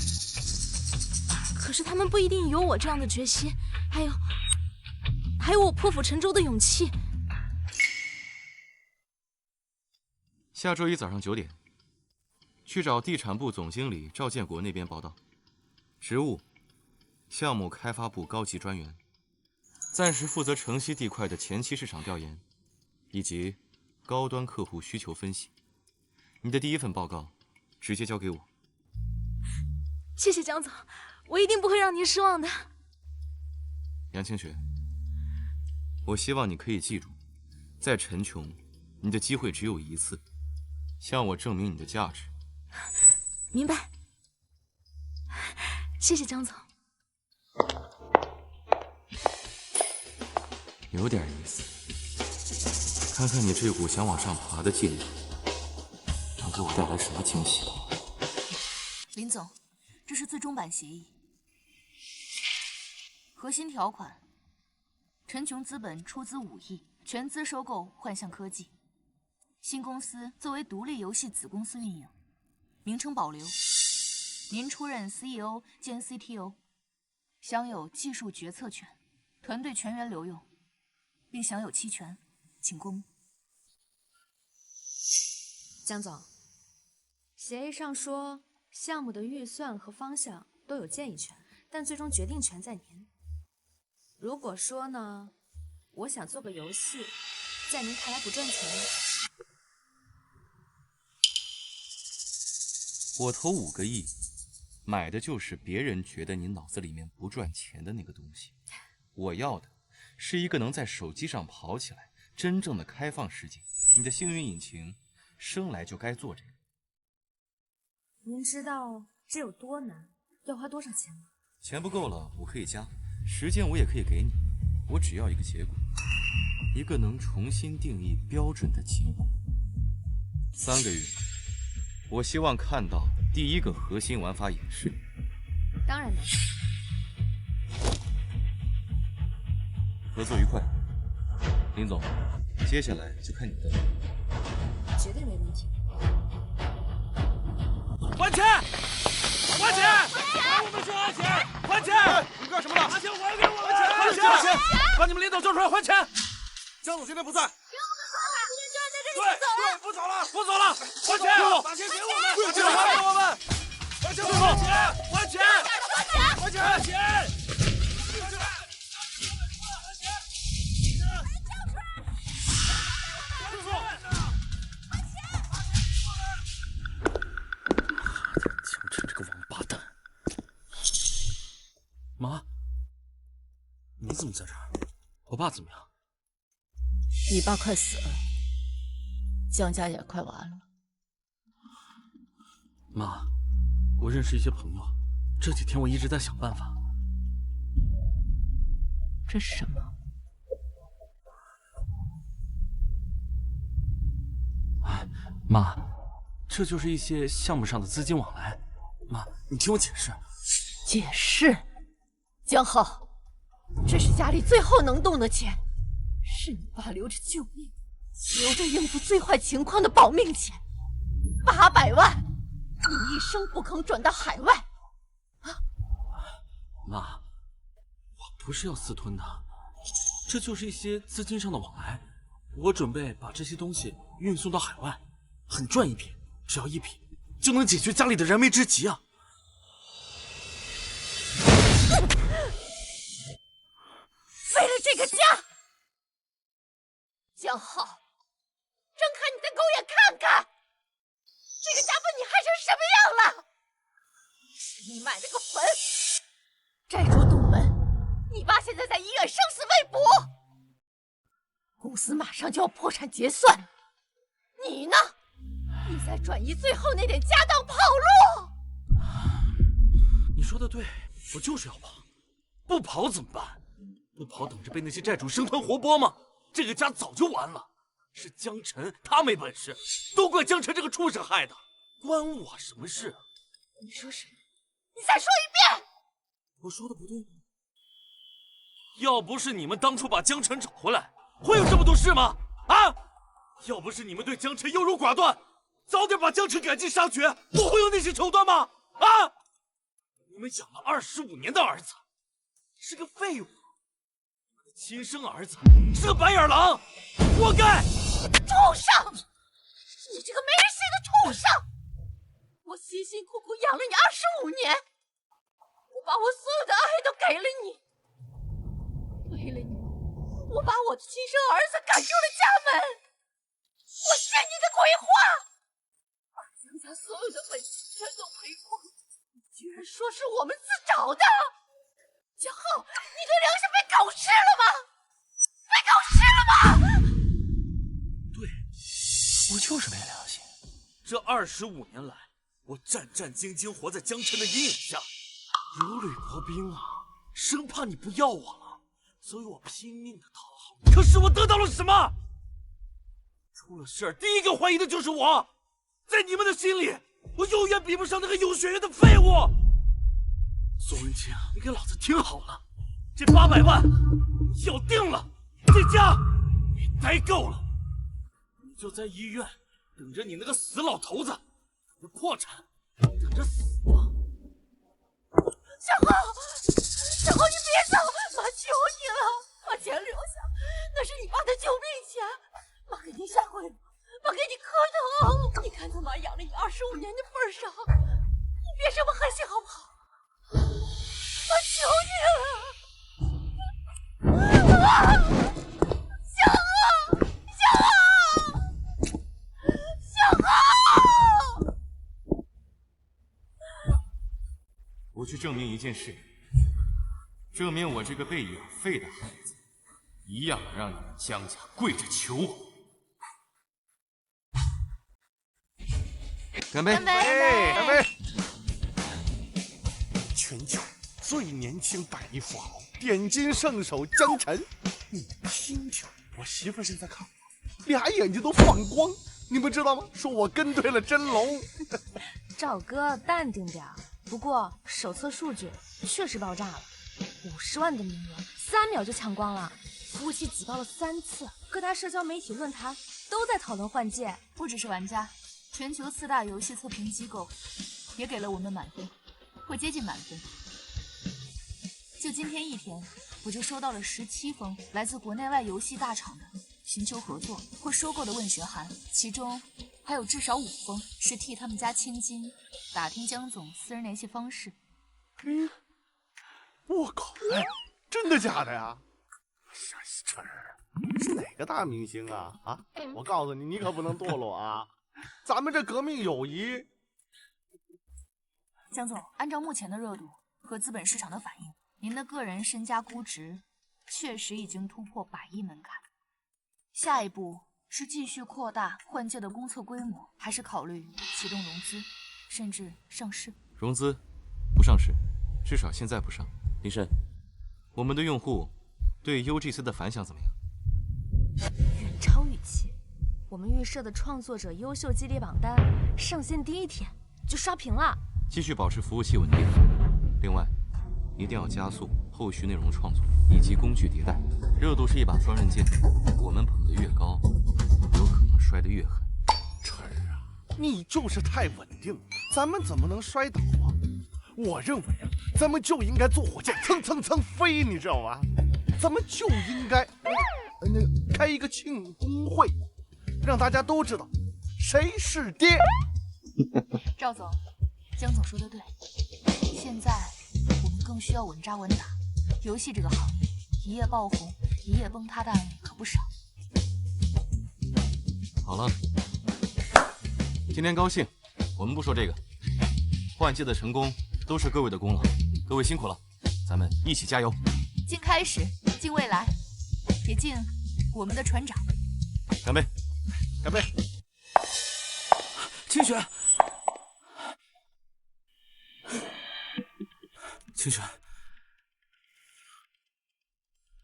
可是他们不一定有我这样的决心，还有我破釜沉舟的勇气。下周一早上9点，去找地产部总经理赵建国那边报道，职务项目开发部高级专员，暂时负责城西地块的前期市场调研，以及高端客户需求分析。你的第1份报告直接交给我。谢谢江总，我一定不会让您失望的。杨清雪，我希望你可以记住，在陈琼，你的机会只有1次，向我证明你的价值。明白，谢谢江总。有点意思，看看你这股想往上爬的劲力，能给我带来什么惊喜？林总，这是最终版协议，核心条款：陈琼资本出资5亿，全资收购幻象科技。新公司作为独立游戏子公司运营，名称保留。您出任 CEO 兼 CTO， 享有技术决策权，团队全员留用，并享有期权，请过目。江总，协议上说项目的预算和方向都有建议权，但最终决定权在您。如果说呢，我想做个游戏，在您看来不赚钱呢？我投5个亿，买的就是别人觉得你脑子里面不赚钱的那个东西。我要的是一个能在手机上跑起来、真正的开放世界。你的星云引擎生来就该做这个。您知道这有多难，要花多少钱吗？钱不够了，我可以加，时间我也可以给你，我只要一个结果，一个能重新定义标准的结果。3个月。我希望看到第1个核心玩法演示。当然能。合作愉快，林总，接下来就看你的了。绝对没问题。还钱！还钱！还我们是还钱！还钱！你干什么呢？把钱还给我们！还钱！把你们领导叫出来还钱！江总今天不在。对，不走了，不走了，还钱！把钱给我们，把钱还给我们，还钱！还钱！还钱！还钱！江辰这个王八蛋！妈，你怎么在这儿？我爸怎么样？你爸快死了，江家也快完了。妈，我认识一些朋友，这几天我一直在想办法。这是什么？妈，这就是一些项目上的资金往来。妈，你听我解释。解释？江浩，这是家里最后能动的钱，是你爸留着救命，留着应付最坏情况的保命钱，800万，你一声不吭转到海外。妈，我不是要私吞的，这就是一些资金上的往来。我准备把这些东西运送到海外，很赚一笔，只要1笔就能解决家里的燃眉之急啊！为了这个家，江浩，睁开你的狗眼看看，这个家把你害成什么样了？是你买了个坟，债主堵门，你爸现在在医院生死未卜，公司马上就要破产结算，你呢？你在转移最后那点家当跑路。你说的对，我就是要跑，不跑怎么办？不跑等着被那些债主生吞活剥吗？这个家早就完了。是江晨他没本事，都怪江晨这个畜生害的，关我什么事啊？你说什么？你再说一遍！我说的不对吗？要不是你们当初把江晨找回来，会有这么多事吗？啊！要不是你们对江晨优柔寡断，早点把江晨赶尽杀绝，不会有那些手段吗？啊！你们养了25年的儿子，是个废物。亲生儿子是个白眼狼，活该！畜生！你这个没人性的畜生！我辛辛苦苦养了你25年，我把我所有的爱都给了你，为了你，我把我的亲生儿子赶出了家门，我信你的鬼话！把江家所有的本钱全都赔光，你居然说是我们自找的！江浩，你的良心被狗吃了吗？被狗吃了吗？对，我就是没良心。这25年来，我战战兢兢活在江晨的阴影下，如履薄冰啊，生怕你不要我了，所以我拼命的讨好你。可是我得到了什么？出了事儿，第一个怀疑的就是我。在你们的心里，我永远比不上那个有血缘的废物。宋文清，你给老子听好了，这800万要定了，这家你待够了，你就在医院等着你那个死老头子，等着破产，等着死吧。小浩，小浩，你别走，妈求你了，把钱留下，那是你爸的救命钱，妈给你下跪了，妈给你磕头，你看在妈养了你25年的份上，你别这么狠心好不好？我求你了！啊！小浩，小浩，小浩！我去证明一件事，证明我这个被养废的孩子，一样让你们江家跪着求我。干杯！干杯！干杯！全球最年轻百亿富豪，点金圣手江晨，你听听，我媳妇现在看我，俩眼睛都放光，你们知道吗？说我跟对了真龙。赵哥淡定点，不过手册数据确实爆炸了，50万的名额3秒就抢光了，服务器挤爆了3次，各大社交媒体论坛都在讨论换届。不只是玩家，全球4大游戏测评机构也给了我们满分，会接近满分。就今天一天，我就收到了17封来自国内外游戏大厂的寻求合作或收购的问询函，其中还有至少5封是替他们家千金打听江总私人联系方式。我靠！哎，真的假的呀？这是哪个大明星啊？啊！我告诉你，你可不能堕落啊！咱们这革命友谊。江总，按照目前的热度和资本市场的反应，您的个人身家估值确实已经突破100亿门槛。下一步是继续扩大换届的公测规模，还是考虑启动融资，甚至上市？融资，不上市，至少现在不上。林深，我们的用户对 UGC 的反响怎么样？远超预期。我们预设的创作者优秀激励榜单上线第1天就刷屏了。继续保持服务器稳定。另外，一定要加速后续内容创作以及工具迭代。热度是一把双刃剑，我们捧得越高，有可能摔得越狠。晨儿啊，你就是太稳定，咱们怎么能摔倒啊？我认为啊，咱们就应该坐火箭蹭蹭蹭飞，你知道吗？咱们就应该开一个庆功会，让大家都知道谁是爹。赵总，江总说的对，现在我们更需要稳扎稳打。游戏这个行业，一夜爆红、一夜崩塌的案例可不少。好了，今天高兴，我们不说这个。换届的成功都是各位的功劳，各位辛苦了，咱们一起加油。敬开始，敬未来，也敬我们的船长。干杯！干杯！清雪，清雪，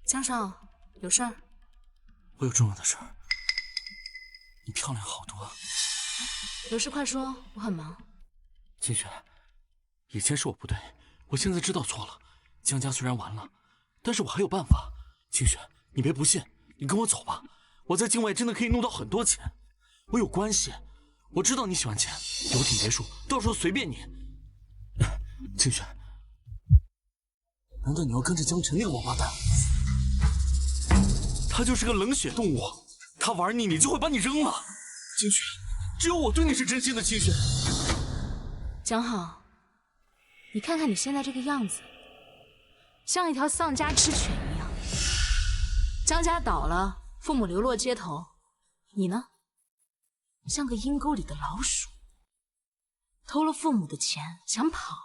江少，有事儿？我有重要的事儿。你漂亮好多。有事快说，我很忙。清雪，以前是我不对，我现在知道错了。江家虽然完了，但是我还有办法。清雪，你别不信，你跟我走吧。我在境外真的可以弄到很多钱，我有关系，我知道你喜欢钱，游艇别墅到时候随便你。清雪，难道你要跟着江晨那个王八蛋？他就是个冷血动物，他玩你，你就会把你扔了。清雪，只有我对你是真心的，清雪。江浩，你看看你现在这个样子，像一条丧家之犬一样。江家倒了，父母流落街头，你呢，像个阴沟里的老鼠，偷了父母的钱想跑，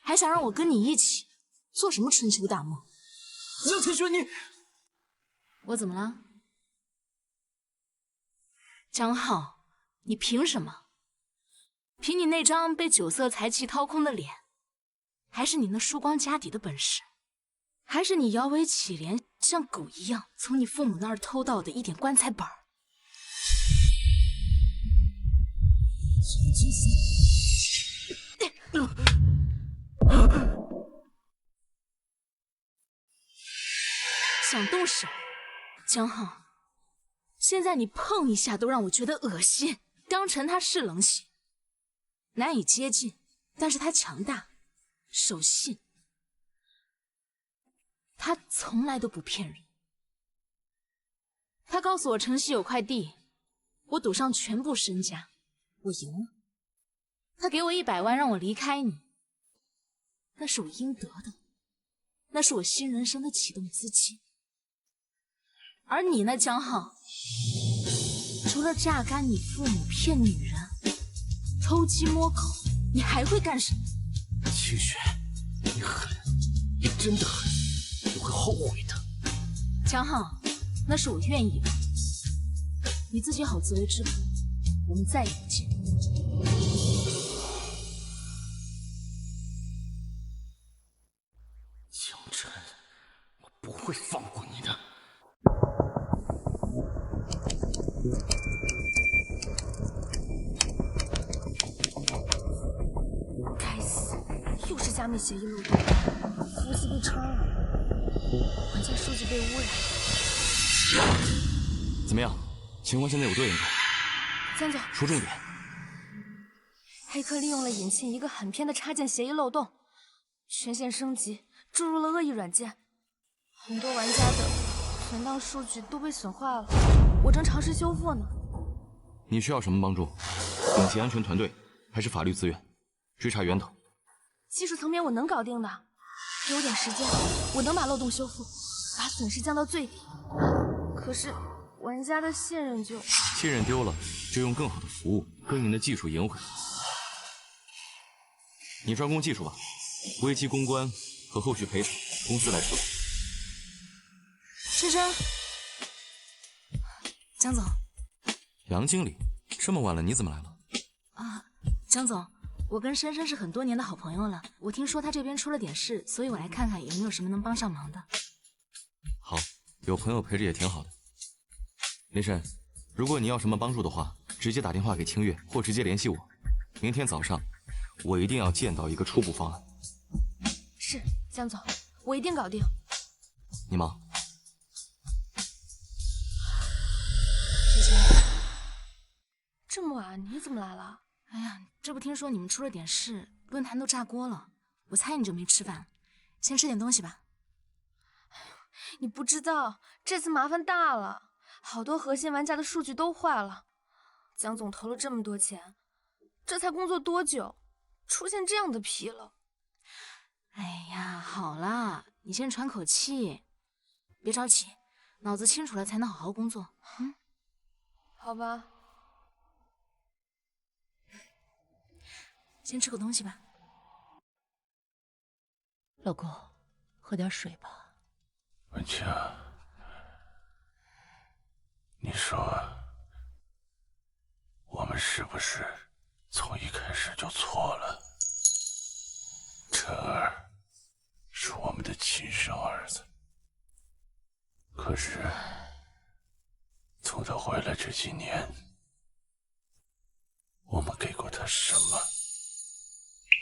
还想让我跟你一起做什么春秋大梦？江清雪，你我怎么了？江浩，你凭什么？凭你那张被酒色财气掏空的脸，还是你那输光家底的本事，还是你摇尾乞怜像狗一样从你父母那儿偷到的一点棺材本儿？想动手，江浩，现在你碰一下都让我觉得恶心。江晨他是冷血，难以接近，但是他强大，守信，他从来都不骗人。他告诉我城西有块地，我赌上全部身家，我赢了。他给我100万让我离开你，那是我应得的，那是我新人生的启动资金。而你呢，江浩，除了榨干你父母、骗女人、偷鸡摸狗，你还会干什么？清雪，你狠，你真的狠，你会后悔的。江浩，那是我愿意的，你自己好自为之吧。我们再也不见。江晨，我不会放过你的。该死，又是加密协议漏洞，服务器被抄了，文件数据被污染。怎么样？情况现在有多严重？江总，说重点。黑客利用了引擎一个很偏的插件协议漏洞，权限升级，注入了恶意软件，很多玩家的存档数据都被损坏了，我正尝试修复呢。你需要什么帮助？顶级安全团队还是法律资源？追查源头。技术层面我能搞定的，给我点时间，我能把漏洞修复，把损失降到最低。可是玩家的信任就……信任丢了，就用更好的服务、更硬的技术赢回来。你专攻技术吧，危机公关和后续赔偿，公司来说。深深，江总。杨经理，这么晚了，你怎么来了？啊，江总，我跟珊珊是很多年的好朋友了。我听说她这边出了点事，所以我来看看有没有什么能帮上忙的。好，有朋友陪着也挺好的。林深，如果你要什么帮助的话，直接打电话给清月，或直接联系我。明天早上，我一定要见到一个初步方案。是，江总，我一定搞定。你忙。芊芊，这么晚你怎么来了？哎呀，这不听说你们出了点事，论坛都炸锅了，我猜你就没吃饭，先吃点东西吧。你不知道，这次麻烦大了，好多核心玩家的数据都坏了。江总投了这么多钱，这才工作多久，出现这样的纰漏？哎呀，好了，你先喘口气，别着急，脑子清楚了才能好好工作。嗯，好吧。先吃口东西吧。老公，喝点水吧。文清，你说我们是不是从一开始就错了？晨儿是我们的亲生儿子，可是从他回来这几年，我们给过他什么？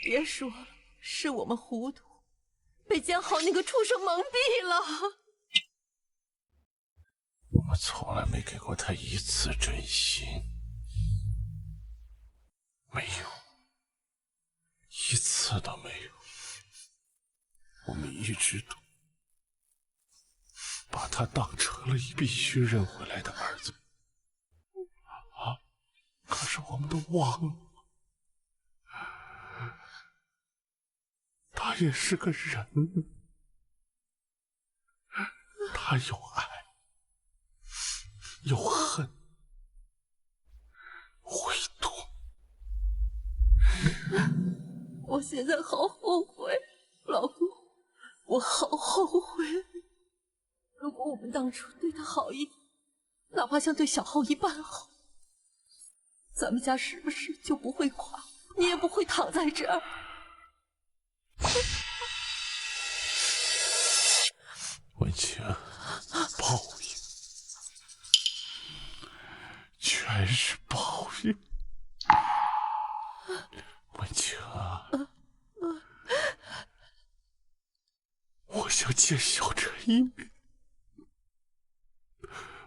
别说了，是我们糊涂，被江浩那个畜生蒙蔽了。我们从来没给过他一次真心，没有，一次都没有。我们一直都把他当成了必须认回来的儿子啊！可是我们都忘了，他也是个人，他有爱，有恨，会痛。我现在好后悔，老公，我好后悔。如果我们当初对他好一点，哪怕像对小浩一般好，咱们家是不是就不会垮？你也不会躺在这儿。文清，报应，全是报应。文清啊，我想见小晨一面，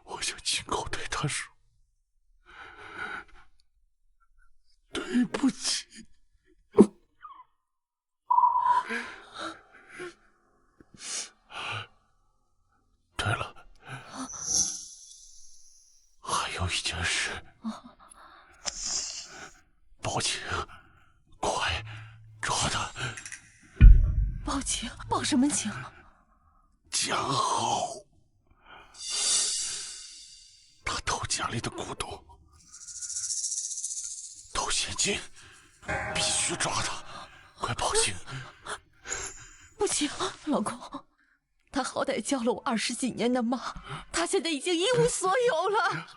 我想亲口对他说对不起。对了，还有一件事，报警，快抓他！报警？报什么警？江浩，他偷家里的古董，偷现金，必须抓他！快报警！不行，老公。他好歹教了我20几年的妈，他现在已经一无所有了。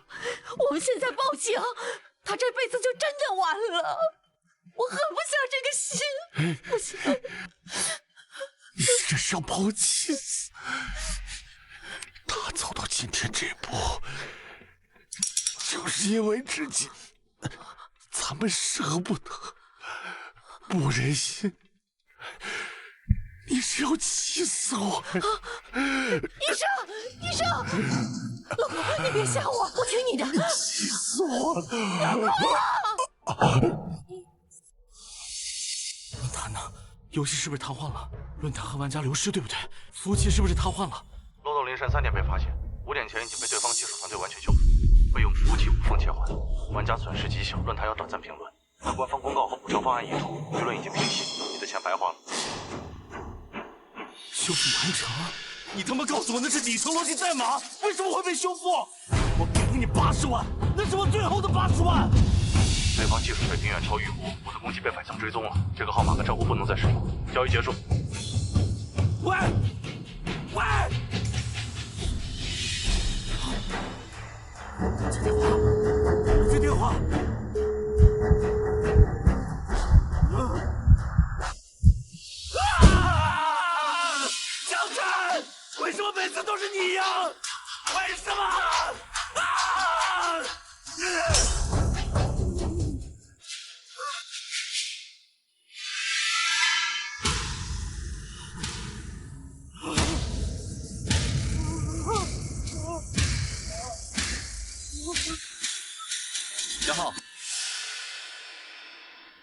我们现在报警，他这辈子就真的完了。我狠不下这个心，不行。你这是要把我气死！他走到今天这步，就是因为自己，咱们舍不得，不忍心。你是要气死我！医生，老公，你别吓我，我听你的。气死我了！论坛呢？游戏是不是瘫痪了？论坛和玩家流失，对不对？服务器是不是瘫痪了？漏斗凌晨3点被发现，5点前已经被对方技术团队完全修复，备用服务器无缝切换，玩家损失极小，论坛要短暂评论。但官方公告和补偿方案一出，舆论已经平息，你的钱白花了。修复完成？你他妈告诉我那是底层逻辑代码，为什么会被修复？我给了你80万，那是我最后的80万。对方技术水平远超预估，我的攻击被反向追踪了，这个号码和账户不能再使用，交易结束。喂！为什么每次都是你呀？为什么？啊！杨浩，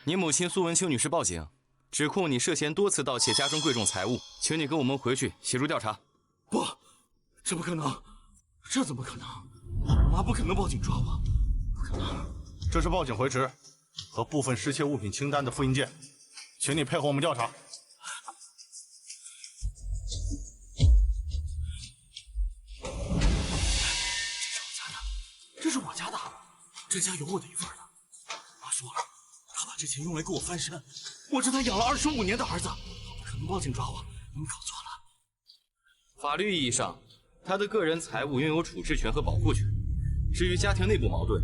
你母亲苏文清女士报警，指控你涉嫌多次盗窃家中贵重财物，请你跟我们回去协助调查。不，这不可能，这怎么可能？我妈不可能报警抓我，不可能。这是报警回执和部分失窃物品清单的复印件，请你配合我们调查。这是我家的，这家有我的一份的。妈说了，她把这钱用来给我翻身，我是她养了25年的儿子，不可能报警抓我，你们搞错了。法律意义上，他的个人财物拥有处置权和保护权。至于家庭内部矛盾，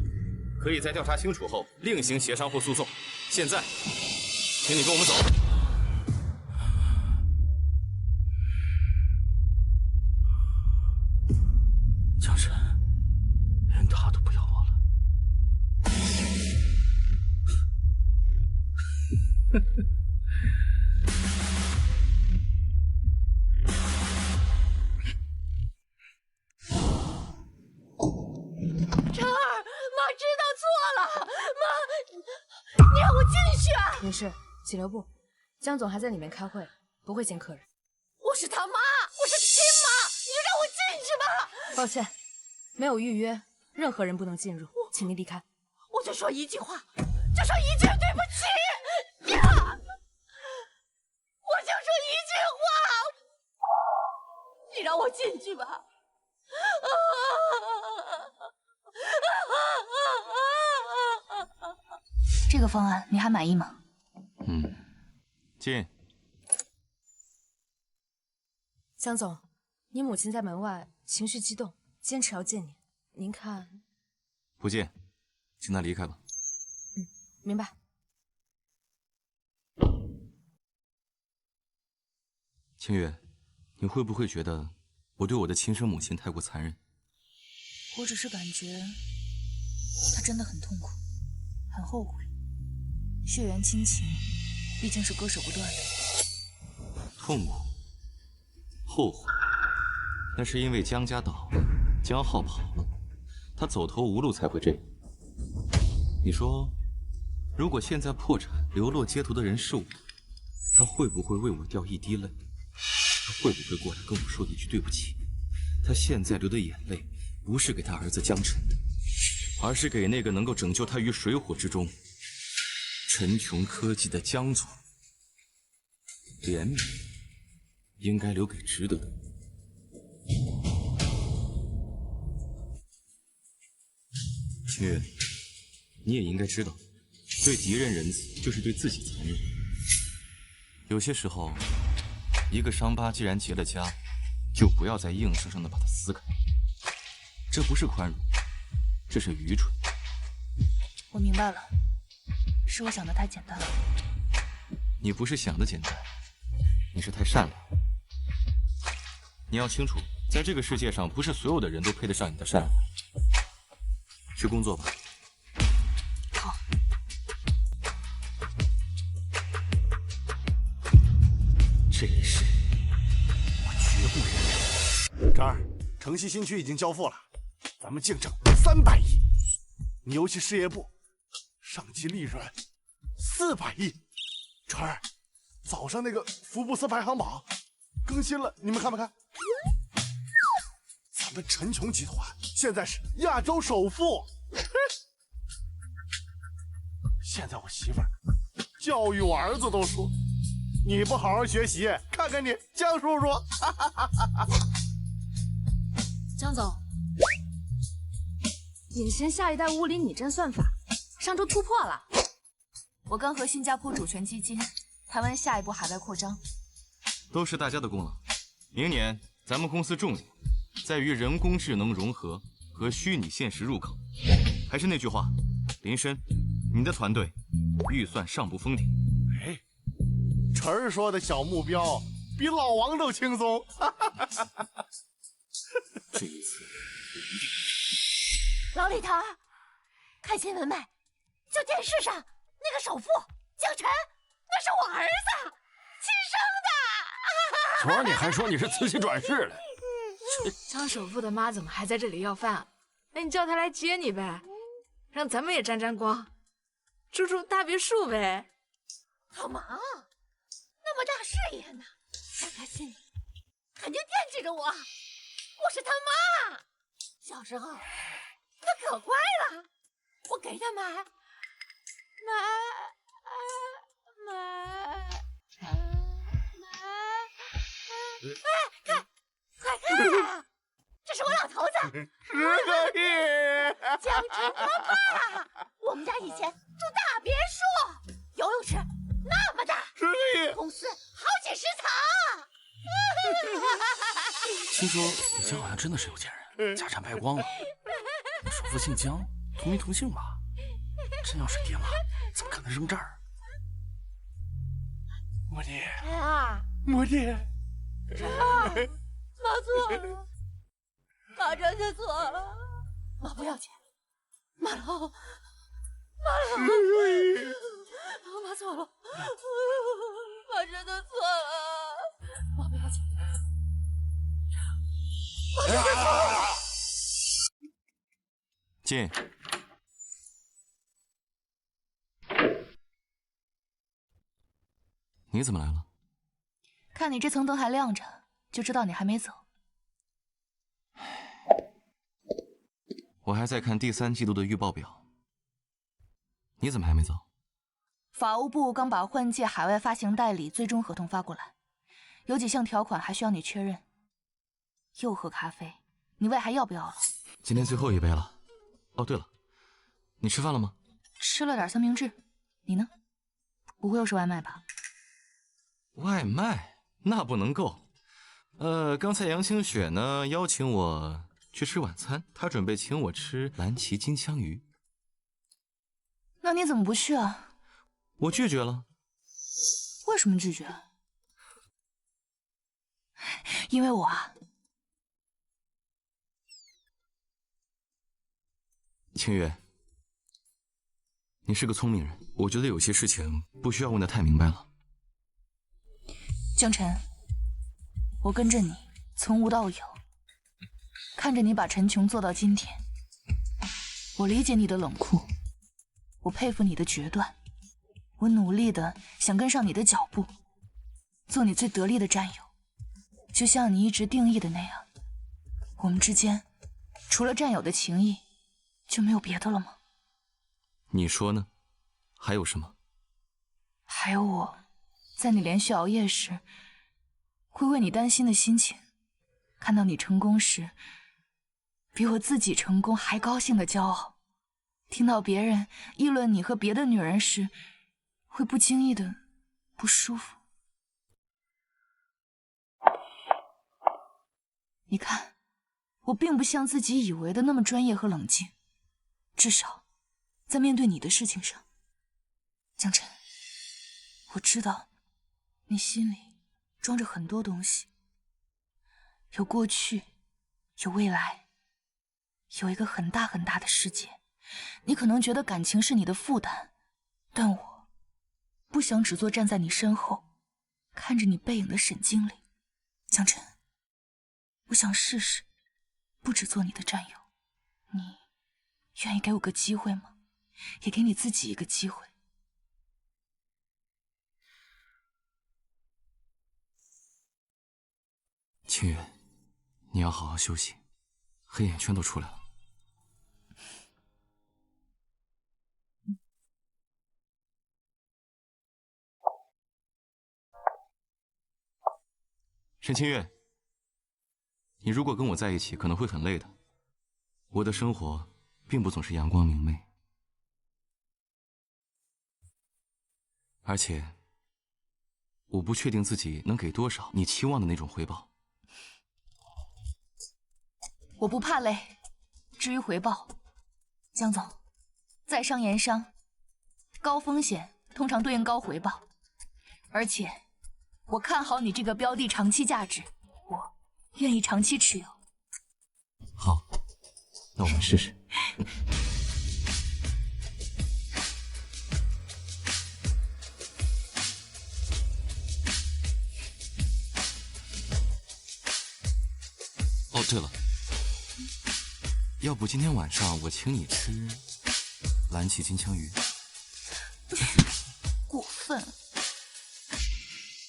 可以在调查清楚后另行协商或诉讼。现在，请你跟我们走。江神，连他都不要我了。晨儿，妈知道错了，妈，你让我进去啊！女士，请留步，江总还在里面开会，不会见客人。我是他妈，我是亲妈，你就让我进去吧。抱歉，没有预约，任何人不能进入，请您离开。我就说一句话，就说一句对不起呀！我就说一句话，你让我进去吧。这个方案你还满意吗？进。江总，你母亲在门外情绪激动，坚持要见您，您看？不见，请他离开吧。明白。清月，你会不会觉得我对我的亲生母亲太过残忍？我只是感觉她真的很痛苦，很后悔。血缘亲情毕竟是割舍不断的。痛苦，后悔，那是因为江家倒了，江浩跑了，他走投无路才会这样。你说，如果现在破产流落街头的人是我，他会不会为我掉一滴泪？他会不会过来跟我说一句对不起？他现在流的眼泪，不是给他儿子江辰的，而是给那个能够拯救他于水火之中陈琼科技的江总。怜悯应该留给值得的。清月，你也应该知道，对敌人仁慈就是对自己残忍。有些时候，一个伤疤既然结了痂，就不要再硬生生的把它撕开。这不是宽容，这是愚蠢。我明白了，是我想的太简单了。你不是想的简单，你是太善良。你要清楚，在这个世界上，不是所有的人都配得上你的善良。去工作吧。好。这一世，我绝不原谅。这儿，城西新区已经交付了，咱们净挣300亿。你游戏事业部上季利润400亿。这儿，早上那个福布斯排行榜更新了，你们看没看？咱们陈琼集团现在是亚洲首富。现在我媳妇儿教育我儿子都说，你不好好学习，看看你江叔叔。江总，隐形下一代物理拟真算法上周突破了。我刚和新加坡主权基金谈完下一步海外扩张，都是大家的功劳。明年咱们公司重点在于人工智能融合和虚拟现实入口。还是那句话，林深，你的团队预算上不封顶。哎，晨儿说的小目标比老王都轻松。这一次我一定。老李头，看新闻没？就电视上那个首富江晨，那是我儿子，亲生的。昨儿你还说你是慈禧转世了。张首富的妈怎么还在这里要饭啊？那你叫她来接你呗，让咱们也沾沾光，住住大别墅呗。好忙，那么大事业呢，但他心里肯定惦记着我。我是他妈，小时候他可乖了，我给他买。哎，看，快看，这是我老头子10个亿！江晨他爸。我们家以前住大别墅，游泳池那么大，10个亿，公司好几10层。听说你江好像真的是有钱人，家产败光了。首富姓江，同名同姓吧？真要是爹妈，怎么可能扔这儿？我爹，啊，我爹，妈错了，妈真的错了，妈不要钱，妈老，妈错了，妈真的错了，妈不要钱，妈真的错了。进。你怎么来了？看你这层灯还亮着，就知道你还没走。我还在看第3季度的预报表。你怎么还没走？法务部刚把换届海外发行代理最终合同发过来，有几项条款还需要你确认。又喝咖啡，你胃还要不要了？今天最后一杯了。哦，对了，你吃饭了吗？吃了点三明治，你呢？不会又是外卖吧？外卖那不能够。刚才杨清雪呢邀请我去吃晚餐，她准备请我吃蓝鳍金枪鱼。那你怎么不去啊？我拒绝了。为什么拒绝？因为我啊。清月，你是个聪明人，我觉得有些事情不需要问得太明白了。江晨，我跟着你从无到有，看着你把陈琼做到今天，我理解你的冷酷，我佩服你的决断，我努力的想跟上你的脚步，做你最得力的战友，就像你一直定义的那样，我们之间除了战友的情谊，就没有别的了吗？你说呢？还有什么？还有我在你连续熬夜时会为你担心的心情，看到你成功时比我自己成功还高兴的骄傲，听到别人议论你和别的女人时会不经意的不舒服。你看，我并不像自己以为的那么专业和冷静，至少在面对你的事情上，江晨，我知道你心里装着很多东西，有过去，有未来，有一个很大很大的世界。你可能觉得感情是你的负担，但我不想只做站在你身后看着你背影的沈经理。江晨，我想试试不只做你的战友，你愿意给我个机会吗？也给你自己一个机会。清月，你要好好休息，黑眼圈都出来了。沈清月，你如果跟我在一起，可能会很累的。我的生活并不总是阳光明媚，而且我不确定自己能给多少你期望的那种回报。我不怕累，至于回报，江总，在商言商，高风险通常对应高回报，而且我看好你这个标的长期价值，我愿意长期持有。好，那我们试试。哦，对了，要不今天晚上我请你吃蓝鳍金枪鱼？